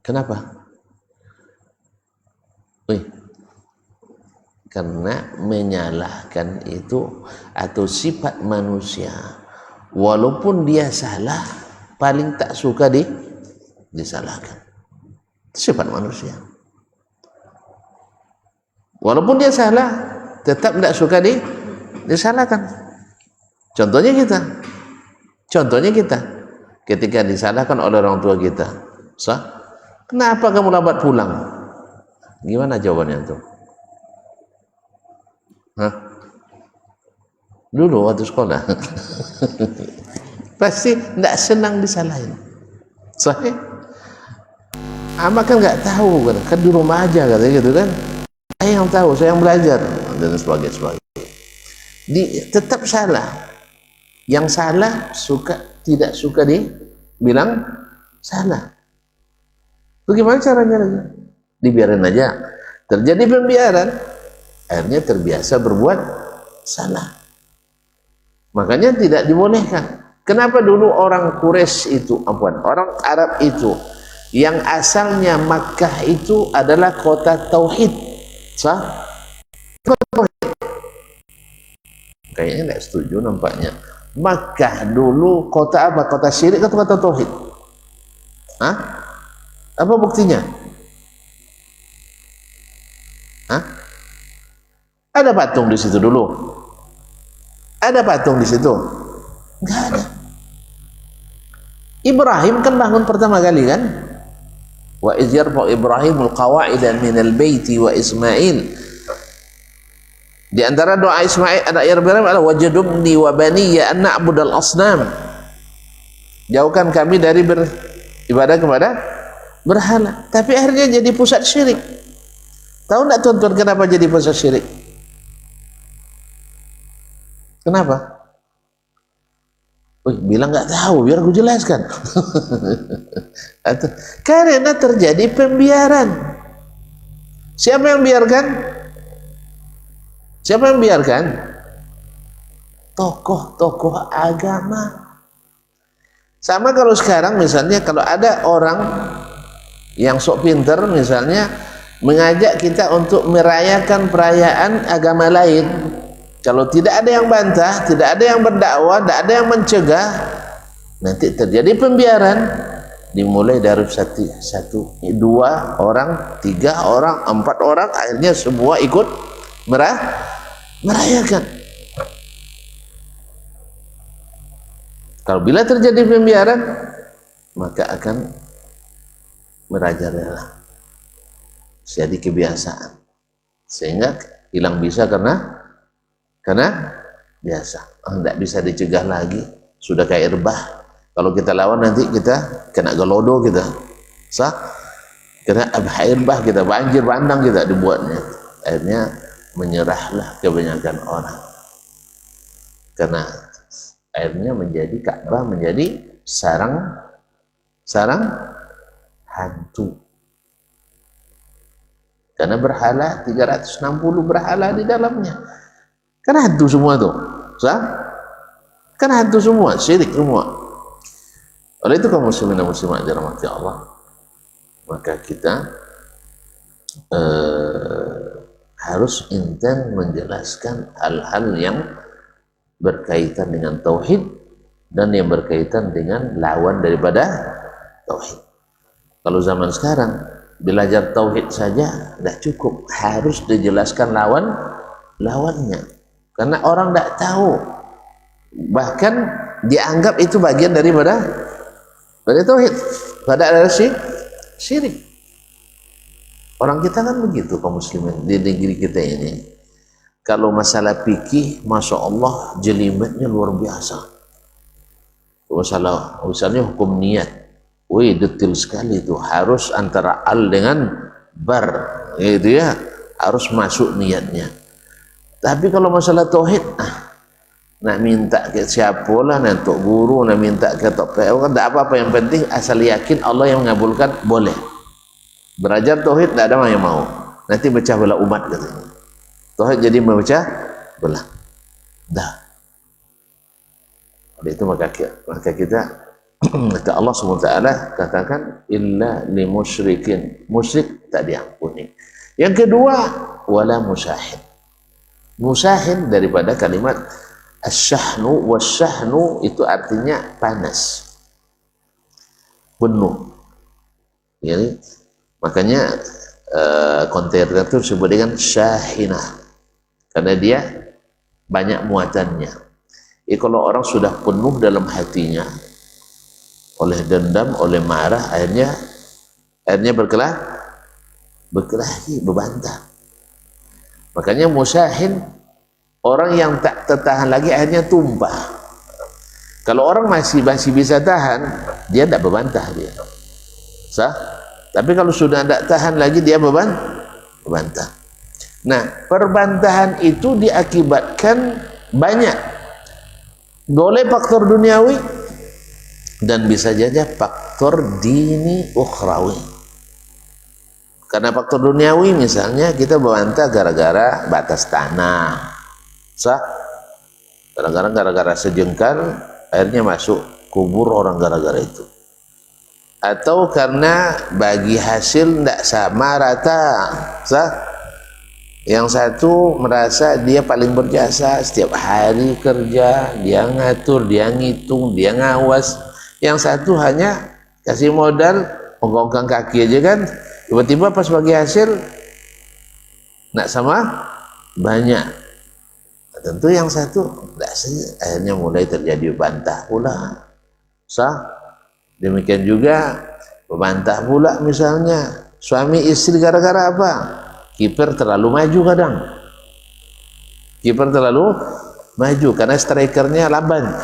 Kenapa? Karena menyalahkan itu atau sifat manusia, walaupun dia salah, paling tak suka disalahkan. Sifat manusia. Walaupun dia salah, tetap tidak suka disalahkan. Contohnya kita, ketika disalahkan oleh orang tua kita, kenapa kamu lambat pulang? Gimana jawabannya tuh? Dulu waktu sekolah pasti tidak senang disalahin. Sahih? Ama kan nggak tahu kan di rumah aja katanya gitu kan. Saya yang tahu, saya yang belajar dan sebagainya. Tetap salah. Yang salah tidak suka dibilang salah. Bagaimana caranya lagi? Dibiarin aja. Terjadi pembiaran, akhirnya terbiasa berbuat salah. Makanya tidak dibolehkan. Kenapa dulu orang Quraisy itu, orang Arab itu, yang asalnya Makkah itu adalah kota tauhid, kayaknya tidak setuju nampaknya. Makkah dulu kota apa? Kota syirik atau kota tauhid? Apa buktinya? Ada patung di situ dulu? Ada patung di situ? Enggak ada. Ibrahim kan bangun pertama kali kan? Wa iz yarfa'u Ibrahimul qawa'ida minal baiti wa Ismail. Di antara doa Ismail anak Ibrahim adalah wajadubni wa baniya an na'budal asnam. Jauhkan kami dari beribadah kepada berhala. Tapi akhirnya jadi pusat syirik. Tahu enggak tuan-tuan kenapa jadi pusat syirik? Kenapa? Bilang nggak tahu, biar aku jelaskan. Karena terjadi pembiaran. Siapa yang biarkan? Siapa yang biarkan? Tokoh-tokoh agama. Sama kalau sekarang misalnya kalau ada orang yang sok pinter misalnya mengajak kita untuk merayakan perayaan agama lain. Kalau tidak ada yang bantah, tidak ada yang berdakwah, tidak ada yang mencegah, nanti terjadi pembiaran. Dimulai dari satu, dua orang, tiga orang, empat orang, akhirnya semua ikut merayakan. Kalau bila terjadi pembiaran, maka akan merajalela, jadi kebiasaan, sehingga hilang bisa karena biasa, tidak bisa dicegah lagi, sudah kayak rebah. Kalau kita lawan nanti kita kena gelodo, kita kena air bah, kita banjir bandang kita dibuatnya. Akhirnya menyerahlah kebanyakan orang, karena akhirnya menjadi Ka'bah menjadi sarang hantu. Karena berhala 360 berhala di dalamnya. Kan hantu semua tuh, kan hantu semua, syirik semua. Oleh itu kaum muslimin dan muslimat dirahmati Allah, maka kita harus intent menjelaskan hal-hal yang berkaitan dengan tauhid dan yang berkaitan dengan lawan daripada tauhid. Kalau zaman sekarang belajar tauhid saja tidak cukup, harus dijelaskan lawannya. Karena orang tidak tahu, bahkan dianggap itu bagian daripada tauhid, pada ada syirik. Orang kita kan begitu kaum muslimin di negeri kita ini. Kalau masalah fikih, masya Allah jelimetnya luar biasa. Misalnya hukum niat, detail sekali itu, harus antara al dengan bar, gitu ya, harus masuk niatnya. Tapi kalau masalah tauhid, nak minta ke siapa lah, nak tok guru, nak minta ke tok PO, kan tak apa-apa, yang penting asal yakin Allah yang mengabulkan, boleh. Belajar tauhid tak ada yang mau, nanti pecah belah umat katanya. Tauhid jadi memecah belah. Dah. Oleh itu maka kita kata Allah SWT katakan illa li musyrikin, musyrik tak diampuni. Yang kedua, wala musyahid, Musyahin daripada kalimat asyahnu. Wasyahnu itu artinya panas, penuh. Jadi makanya kontainer itu disebut dengan syahinah karena dia banyak muatannya. Jadi kalau orang sudah penuh dalam hatinya oleh dendam, oleh marah, akhirnya berkelahi, berbantah. Makanya musyahin, orang yang tak tertahan lagi akhirnya tumpah. Kalau orang masih bisa tahan, dia tidak berbantah dia. Sah? Tapi kalau sudah tidak tahan lagi dia berbantah. Nah, perbantahan itu diakibatkan banyak. Boleh faktor duniawi dan bisa saja faktor dini ukhrawi. Karena faktor duniawi misalnya kita berbantah gara-gara batas tanah. Sah? Gara-gara sejengkal akhirnya masuk kubur orang gara-gara itu. Atau karena bagi hasil tidak sama rata. Sah? Yang satu merasa dia paling berjasa, setiap hari kerja, dia ngatur, dia ngitung, dia ngawas. Yang satu hanya kasih modal, menggonggang kaki aja kan. Tiba-tiba pas bagi hasil tidak sama banyak. Nah, tentu yang satu tidak saja, akhirnya mulai terjadi bantah pula. Sah? Demikian juga membantah pula misalnya suami istri gara-gara apa? Kiper terlalu maju kadang. Kiper terlalu maju karena strikernya lamban.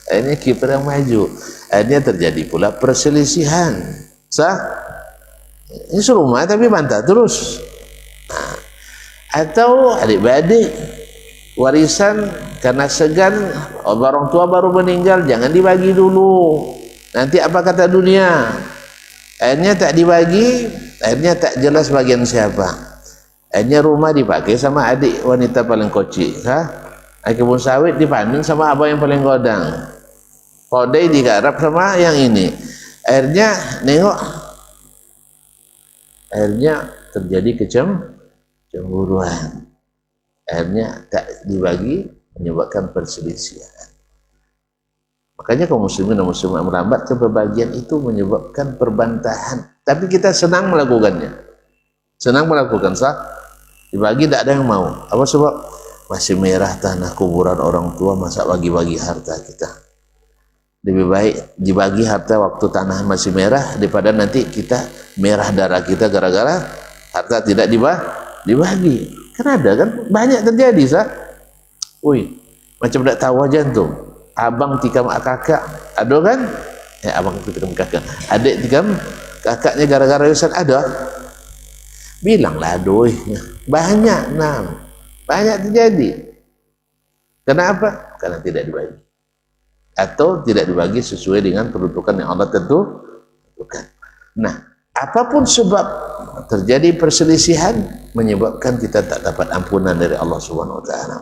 Akhirnya kiper yang maju. Akhirnya terjadi pula perselisihan. Sah? Ini serumah tapi bantah terus. Nah, atau adik-adik warisan karena segan orang tua baru meninggal, jangan dibagi dulu, nanti apa kata dunia. Akhirnya tak dibagi, akhirnya tak jelas bagian siapa. Akhirnya rumah dipakai sama adik wanita paling kocik, kebun sawit dipandang sama abang yang paling godang, kodai digarap sama yang ini. Akhirnya nengok, akhirnya terjadi kecemburuan. Akhirnya tak dibagi, menyebabkan perselisihan. Makanya kaum muslimin dan muslimat merambat ke pembagian itu menyebabkan perbantahan. Tapi kita senang melakukannya. Senang melakukan, sah? Dibagi tak ada yang mau. Apa sebab? Masih merah tanah kuburan orang tua, masa bagi-bagi harta kita. Lebih baik dibagi harta waktu tanah masih merah daripada nanti kita merah darah kita gara-gara harta tidak dibagi. Kan ada kan banyak terjadi, sah. Wih, macam tak tahu aja tuh. Abang tikam kakak, ada kan? Abang tikam kakak, adik tikam kakaknya gara-gara urusan ada. Bilanglah aduh, banyak banyak terjadi. Kenapa? Karena tidak dibagi. Atau tidak dibagi sesuai dengan peruntukan yang Allah tentukan. Nah, apapun sebab terjadi perselisihan menyebabkan kita tak dapat ampunan dari Allah Subhanahu wa taala.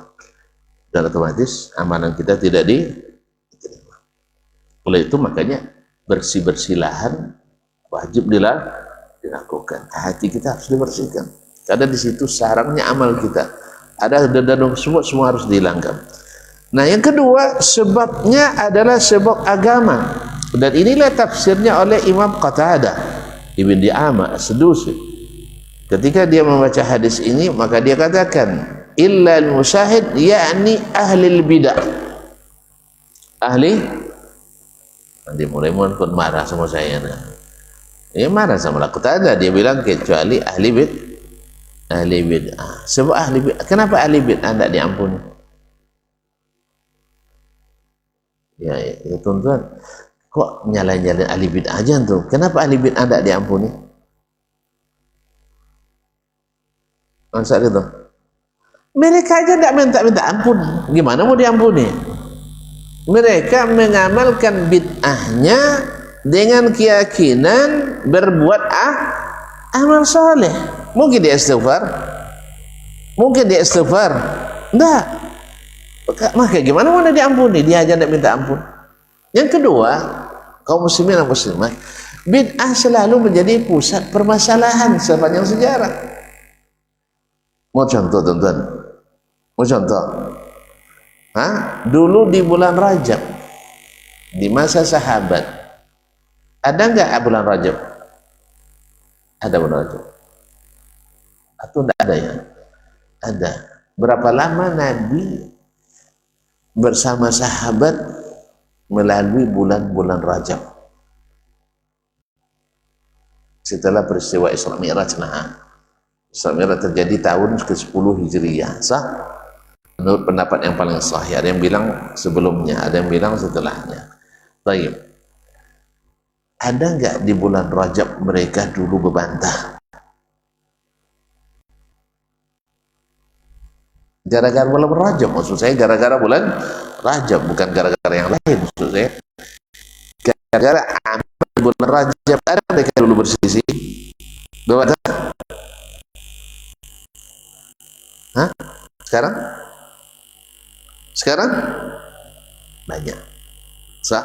Dan otomatis amalan kita tidak diterima. Oleh itu makanya bersih-bersih lahan wajib dilakukan. Hati kita harus dibersihkan. Karena di situ sarangnya amal kita. Ada dendam semua harus dihilangkan. Nah, yang kedua sebabnya adalah sebab agama. Dan inilah tafsirnya oleh Imam Qatadah Ibn Di'amah As-Sadusi. Ketika dia membaca hadis ini, maka dia katakan illa al-musyahid yakni ahli bidah. Ahli nanti mulai pun marah sama saya. Dia marah sama aku tadi. Dia bilang kecuali ahli bid'ah. Sebab ahli bid'ah. Kenapa ahli bid'ah tidak diampuni? Ya tuan-tuan, kok nyalain ahli bid'ah aja tuh? Kenapa ahli bid'ah tidak diampuni? Masa itu mereka aja tidak minta ampun, gimana mau diampuni? Mereka mengamalkan bid'ahnya dengan keyakinan berbuat amal soleh. Mungkin dia istighfar, enggak. Maka gimana mau diampuni? Dia aja tidak minta ampun. Yang kedua, kaum muslimin dan muslimat, bid'ah selalu menjadi pusat permasalahan sepanjang sejarah. Mau contoh tuan-tuan? Mau contoh? Hah? Dulu di bulan Rajab, di masa sahabat, ada nggak bulan Rajab? Ada bulan Rajab? Atau tidak ada ya? Ada. Berapa lama Nabi bersama sahabat melalui bulan-bulan Rajab? Setelah peristiwa Isra Mi'raj. Nah, Isra Mi'raj terjadi tahun ke-10 Hijriyah. Sah? Menurut pendapat yang paling sahih. Ada yang bilang sebelumnya, ada yang bilang setelahnya. Baik. Ada nggak di bulan Rajab mereka dulu berbantah? Gara-gara bulan Rajab, maksud saya gara-gara bulan Rajab, bukan gara-gara yang lain, maksud saya. Gara-gara amal bulan Rajab, ada mereka dulu berselisih? Berbantah? Hah? Sekarang? Sekarang? Banyak. Sah?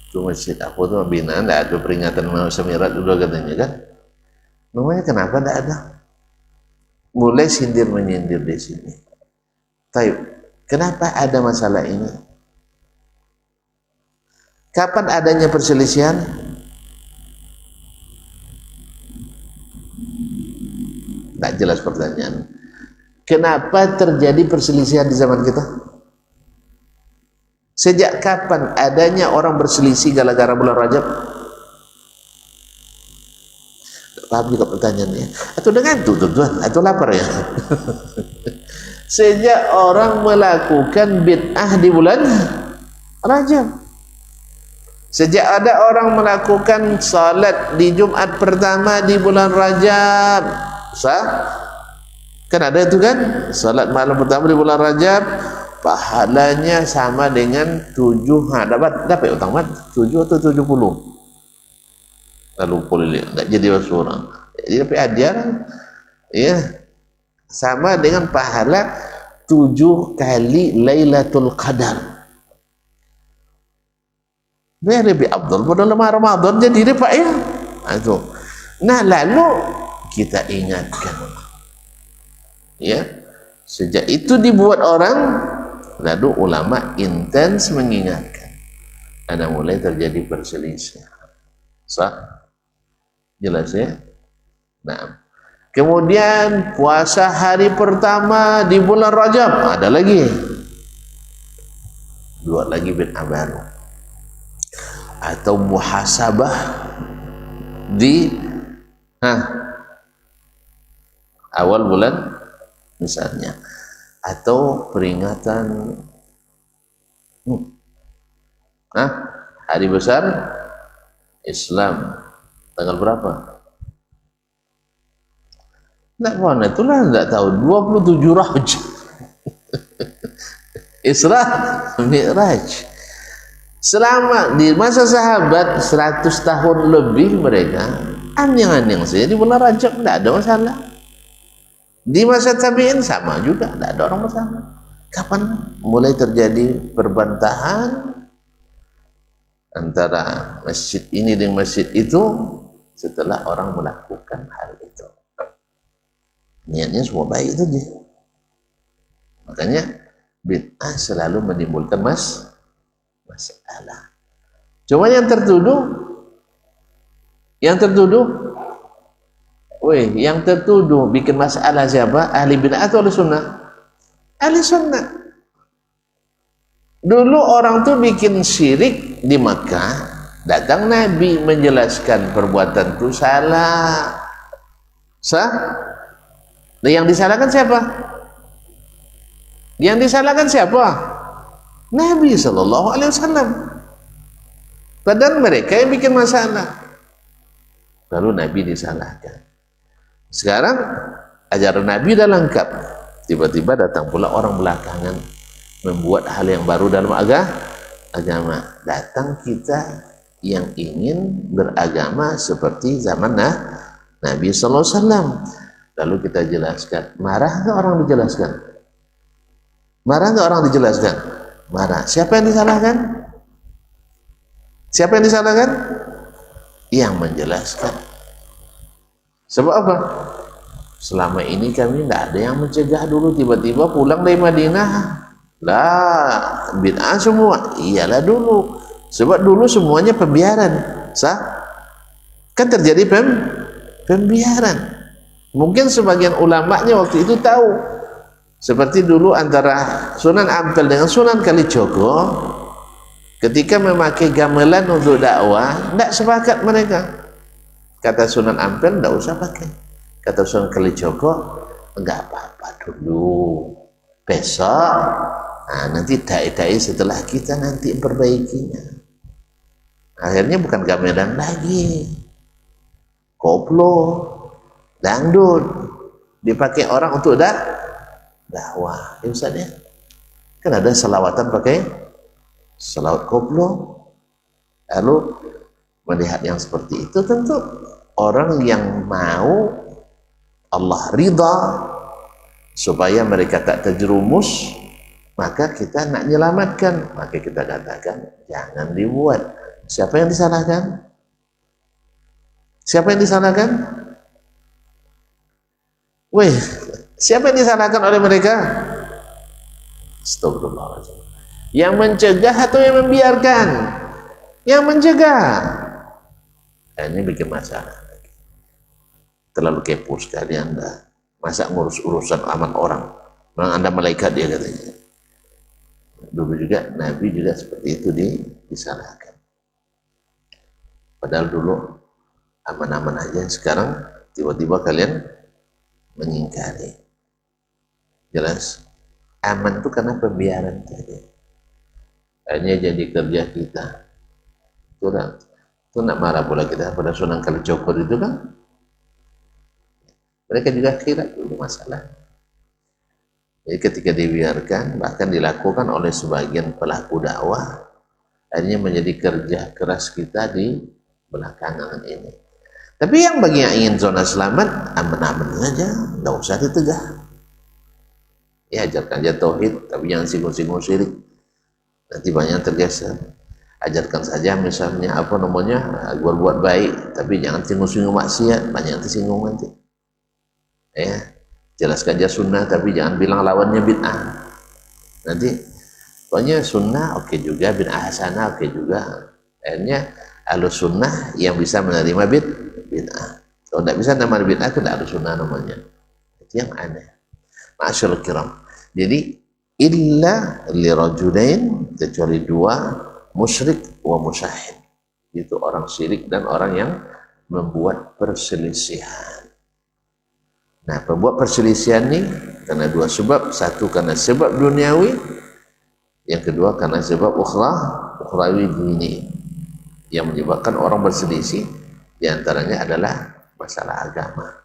Itu masjid aku tuh binaan, tidak ada peringatan Isra Mi'raj udah katanya kan? Namanya kenapa tidak ada? Mulai sindir menyindir di sini. Taib, kenapa ada masalah ini? Kapan adanya perselisihan? Tak jelas pertanyaan. Kenapa terjadi perselisihan di zaman kita? Sejak kapan adanya orang berselisih gara-gara bulan Rajab? Paham juga pertanyaannya? Atau dengan itu tuan-tuan? Atau lapar ya? Sejak orang melakukan bid'ah di bulan Rajab. Sejak ada orang melakukan salat di Jumat pertama di bulan Rajab. Sah? Kan ada itu kan? Salat malam pertama di bulan Rajab, pahalanya sama dengan 7. Dapat utang mat 7 atau 70. Lalu boleh enggak jadi orang. Jadi dapat hadiah ya. Sama dengan pahala 7 kali Lailatul Qadar. Dia lebih afdal pada Ramadan jadi dia Pak ya. Itu. Nah, lalu kita ingatkan. Ya. Sejak itu dibuat orang, lalu ulama intens mengingatkan. Ada mulai terjadi perselisihan. Sah? Jelas ya? Nah. Kemudian puasa hari pertama di bulan Rajab, ada lagi. Dua lagi bid'ah baru. Atau muhasabah di awal bulan misalnya, atau peringatan hari besar Islam tanggal berapa? Tidak mana itulah, tidak tahu. 27 Rajab Isra Mi'raj. Selama di masa sahabat 100 tahun lebih mereka anyang-anyang saja di bulan Rajab, tidak ada masalah. Di masa tabi'in sama juga, tidak ada orang masalah. Kapan mulai terjadi perbantahan antara masjid ini dengan masjid itu? Setelah orang melakukan hal itu. Niatnya semua baik itu dia. Makanya bid'ah selalu menimbulkan masalah. Cuma yang tertuduh bikin masalah siapa? Ahli bid'ah atau ahli sunnah? Ahli sunnah. Dulu orang tuh bikin syirik di Makkah, datang Nabi menjelaskan perbuatan itu salah. Sah? Nah, yang disalahkan siapa? Yang disalahkan siapa? Nabi SAW. Padahal mereka yang bikin masalah. Lalu Nabi disalahkan. Sekarang ajaran Nabi sudah lengkap. Tiba-tiba datang pula orang belakangan membuat hal yang baru dalam agama. Datang kita yang ingin beragama seperti zaman Nabi SAW. Lalu kita jelaskan. Marah nggak orang dijelaskan? Marah nggak orang dijelaskan? Marah. Siapa yang disalahkan? Siapa yang disalahkan? Yang menjelaskan. Sebab apa? selama ini kami tidak ada yang mencegah dulu, tiba-tiba pulang dari Madinah lah bid'ah semua. Iyalah dulu, sebab dulu semuanya pembiaran, kan terjadi pembiaran. Mungkin sebagian ulamanya waktu itu tahu, seperti dulu antara Sunan Ampel dengan Sunan Kalijogo, ketika memakai gamelan untuk dakwah, tidak sepakat mereka. Kata Sunan Ampel, tidak usah pakai. Kata Sunan Kalijogo, enggak apa-apa dulu, besok nanti dai-dai setelah kita nanti perbaikinya. Akhirnya bukan gamelan lagi, koplo, dangdut dipakai orang untuk dakwah. Ya Ustaz ya, kan ada selawatan pakai selawat koplo. Lalu melihat yang seperti itu, tentu orang yang mau Allah ridha supaya mereka tak terjerumus, maka kita nak menyelamatkan, maka kita katakan jangan dibuat. Siapa yang disalahkan? Siapa yang disalahkan? Weh, siapa yang disalahkan oleh mereka? Astagfirullahaladzim. Yang mencegah atau yang membiarkan? Yang mencegah. Ini bikin masalah. Terlalu kepo sekali Anda. Masa ngurus urusan aman orang? Memang Anda malaikat, dia katanya. Dulu juga Nabi juga seperti itu disalahkan. Padahal dulu aman-aman aja. Sekarang tiba-tiba kalian mengingkari. Jelas aman itu karena pembiaran tadi. Hanya jadi kerja kita. Itu nak marah pula kita pada Sunan Kalijogo itu kan. Mereka juga kira dulu masalah. Jadi ketika dibiarkan, bahkan dilakukan oleh sebagian pelaku dakwah, akhirnya menjadi kerja keras kita di belakangan ini. Tapi yang bagi yang ingin zona selamat, aman-aman saja, tidak usah ditegah. Ya, ajarkan aja tauhid, tapi jangan singgung-singgung syirik. Nanti banyak yang tergeser. Ajarkan saja misalnya buat baik, tapi jangan singgung-singgung maksiat, banyak yang tersinggung nanti. Ya, jelaskan aja sunnah, tapi jangan bilang lawannya bid'ah. Nanti pokoknya sunnah oke juga, bid'ah hasanah oke juga. Akhirnya ahlus sunnah yang bisa menerima bid'ah. Kalau tidak bisa nama bid'ah, itu tidak ahlus sunnah namanya. Itu yang aneh. Ma'asyarul kiram. Jadi illa lirajulain, kecuali dua, musyrik wa musyahid. Itu orang syirik dan orang yang membuat perselisihan. Nah, pembuat perselisihan ini karena dua sebab. Satu karena sebab duniawi, yang kedua karena sebab ukhrawi dini, yang menyebabkan orang berselisih. Di antaranya adalah masalah agama.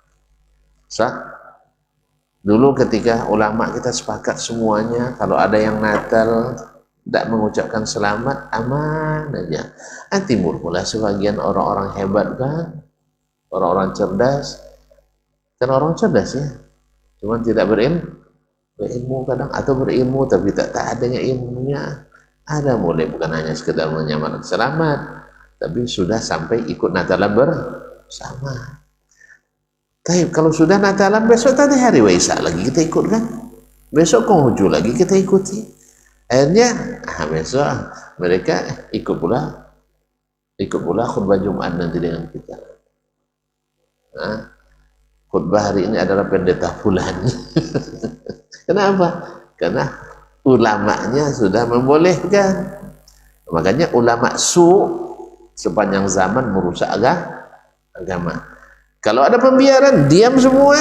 Dulu ketika ulama kita sepakat semuanya, kalau ada yang Natal tidak mengucapkan selamat, aman aja. Timbul pula sebagian orang-orang hebat kan, orang-orang cerdas. Kan orang cerdas ya, cuman tidak berilmu kadang, atau berilmu tapi tak adanya ilmunya. Ada mulai bukan hanya sekedar menyamakan selamat, tapi sudah sampai ikut Natalan bersama. Tapi kalau sudah Natalan, besok tadi hari Waisak lagi kita ikut kan, besok Konghucu lagi kita ikuti. Akhirnya besok mereka ikut pula khutbah Jumat nanti dengan kita. Khutbah hari ini adalah pendeta fulan. Kenapa? Karena ulamanya sudah membolehkan. Makanya ulama sepanjang zaman merusak agama. Kalau ada pembiaran, diam semua,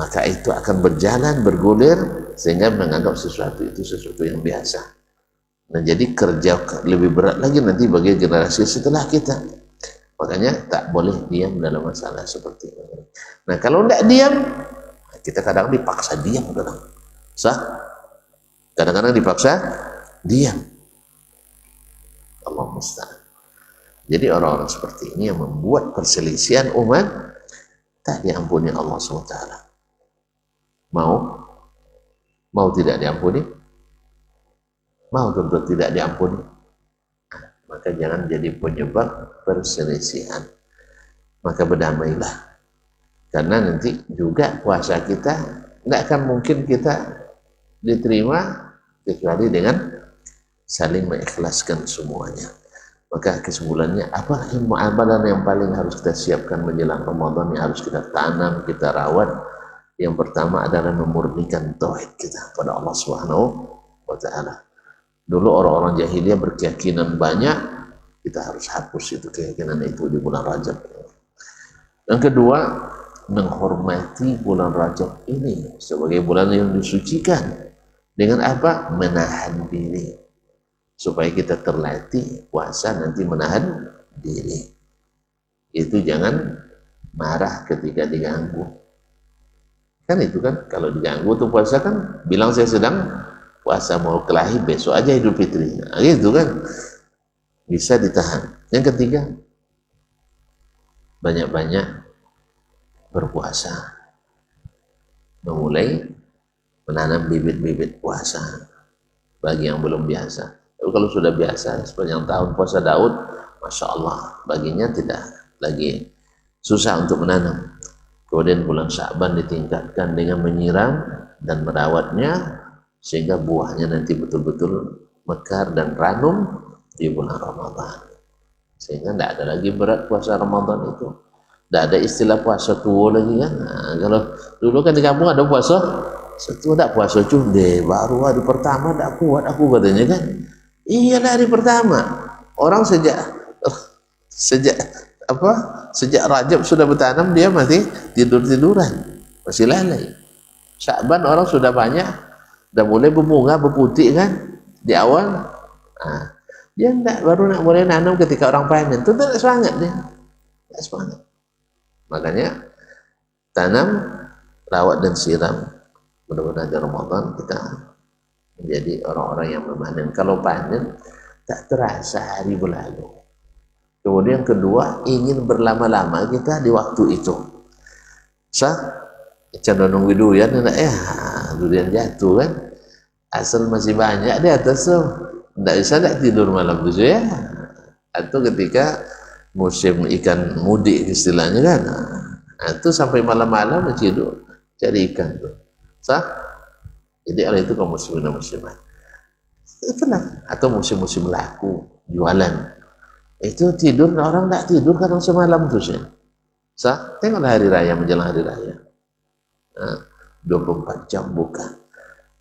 maka itu akan berjalan, bergulir, sehingga menganggap sesuatu itu sesuatu yang biasa. Nah, jadi kerja lebih berat lagi nanti bagi generasi setelah kita. Makanya tak boleh diam dalam masalah seperti ini. Nah, kalau tidak diam, kita kadang dipaksa diam kadang. Kadang-kadang dipaksa diam. Allah musta'an. Jadi orang-orang seperti ini yang membuat perselisihan umat, tak diampuni Allah SWT. Mau tidak diampuni? Mau tentu tidak diampuni. Maka jangan jadi penyebab perselisihan. Maka berdamailah. Karena nanti juga puasa kita tidak akan mungkin kita diterima kecuali dengan saling mengikhlaskan semuanya. Maka kesimpulannya, apa ilmu amalan yang paling harus kita siapkan menjelang Ramadan, yang harus kita tanam, kita rawat? Yang pertama adalah memurnikan tauhid kita pada Allah Subhanahu wa Ta'ala. Dulu orang-orang jahiliyah berkeyakinan banyak, kita harus hapus itu keyakinan itu di bulan Rajab. Yang kedua, menghormati bulan Rajab ini sebagai bulan yang disucikan. Dengan apa? Menahan diri. Supaya kita terlatih puasa nanti menahan diri. Itu jangan marah ketika diganggu. Kan itu kan, kalau diganggu tuh puasa kan, bilang saya sedang puasa, mau kelahi besok aja Idul Fitri. Nah, gitu kan, bisa ditahan. Yang ketiga, banyak-banyak berpuasa. Memulai menanam bibit-bibit puasa bagi yang belum biasa. Tapi kalau sudah biasa sepanjang tahun puasa Daud, Masya Allah, baginya tidak lagi susah untuk menanam. Kemudian bulan Sya'ban ditingkatkan dengan menyiram dan merawatnya sehingga buahnya nanti betul-betul mekar dan ranum di bulan Ramadan. Sehingga tidak ada lagi berat puasa Ramadan itu. Tidak ada istilah puasa tua lagi kan. Nah, kalau dulu kan di kampung ada puasa setua, tidak puasa cunde, baru hari pertama tidak kuat aku katanya kan. Iya hari pertama. Orang sejak Rajab sudah bertanam, dia masih tidur-tiduran, masih lalai. Sya'ban orang sudah banyak, sudah mulai berbunga, berputih kan di awal. Nah, dia baru nak mulai nanam ketika orang panen. Itu tidak semangat dia, tidak semangat. Makanya tanam, rawat dan siram. Mudah-mudahan di Ramadan kita menjadi orang-orang yang memanen. Kalau panen tak terasa hari berlalu. Kemudian kedua, ingin berlama-lama kita di waktu itu. Cenderung durian, durian jatuh kan, asal masih banyak di atas tuh, tidak bisa tidak tidur malam itu ya. Atau ketika musim ikan mudik istilahnya kan, itu sampai malam-malam tidur cari ikan tuh. Jadi kalau itu kaum muslimin dan muslimat, itulah. Atau musim-musim laku jualan, itu tidur, orang tidak tidur kadang semalam terus ya. Tengoklah hari raya, menjelang hari raya, 24 jam buka.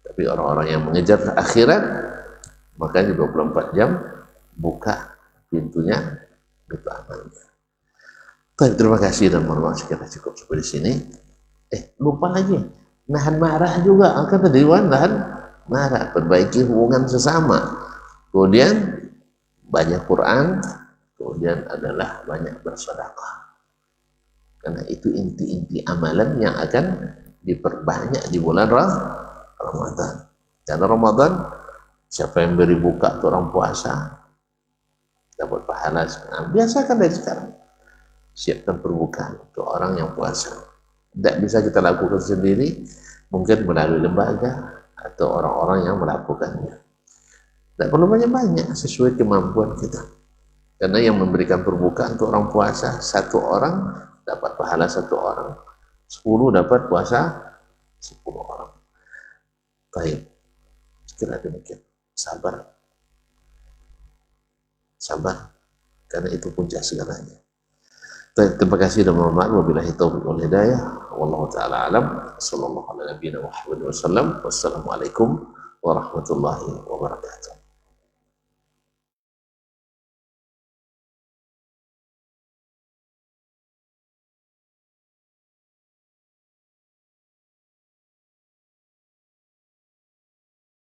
Tapi orang-orang yang mengejar akhirat, makanya 24 jam buka pintunya, itu amalnya. Terima kasih dan mohon maaf sekali, cukup sampai di sini. Lupa lagi, nahan marah juga. Kata Dewan, nahan marah, perbaiki hubungan sesama. Kemudian banyak Quran, kemudian adalah banyak bersedekah. Karena itu inti-inti amalan yang akan diperbanyak di bulan Ramadan. Karena Ramadan, siapa yang beri buka untuk orang puasa dapat pahala. Biasakan dari sekarang, siapkan perbukaan untuk orang yang puasa. Tidak bisa kita lakukan sendiri, mungkin melalui lembaga atau orang-orang yang melakukannya. Tidak perlu banyak-banyak, sesuai kemampuan kita. Karena yang memberikan perbukaan untuk orang puasa, 1 orang dapat pahala 1 orang, 10 dapat puasa 10 orang. Baik, sekiranya demikian. Sabar, karena itu puncak segalanya. Terima kasih dan mohon maaf. Wabillahi taufiq wal hidayah. Wallahu taala alam. Sallallahu alaihi wasallam. Wassalamualaikum warahmatullahi wabarakatuh.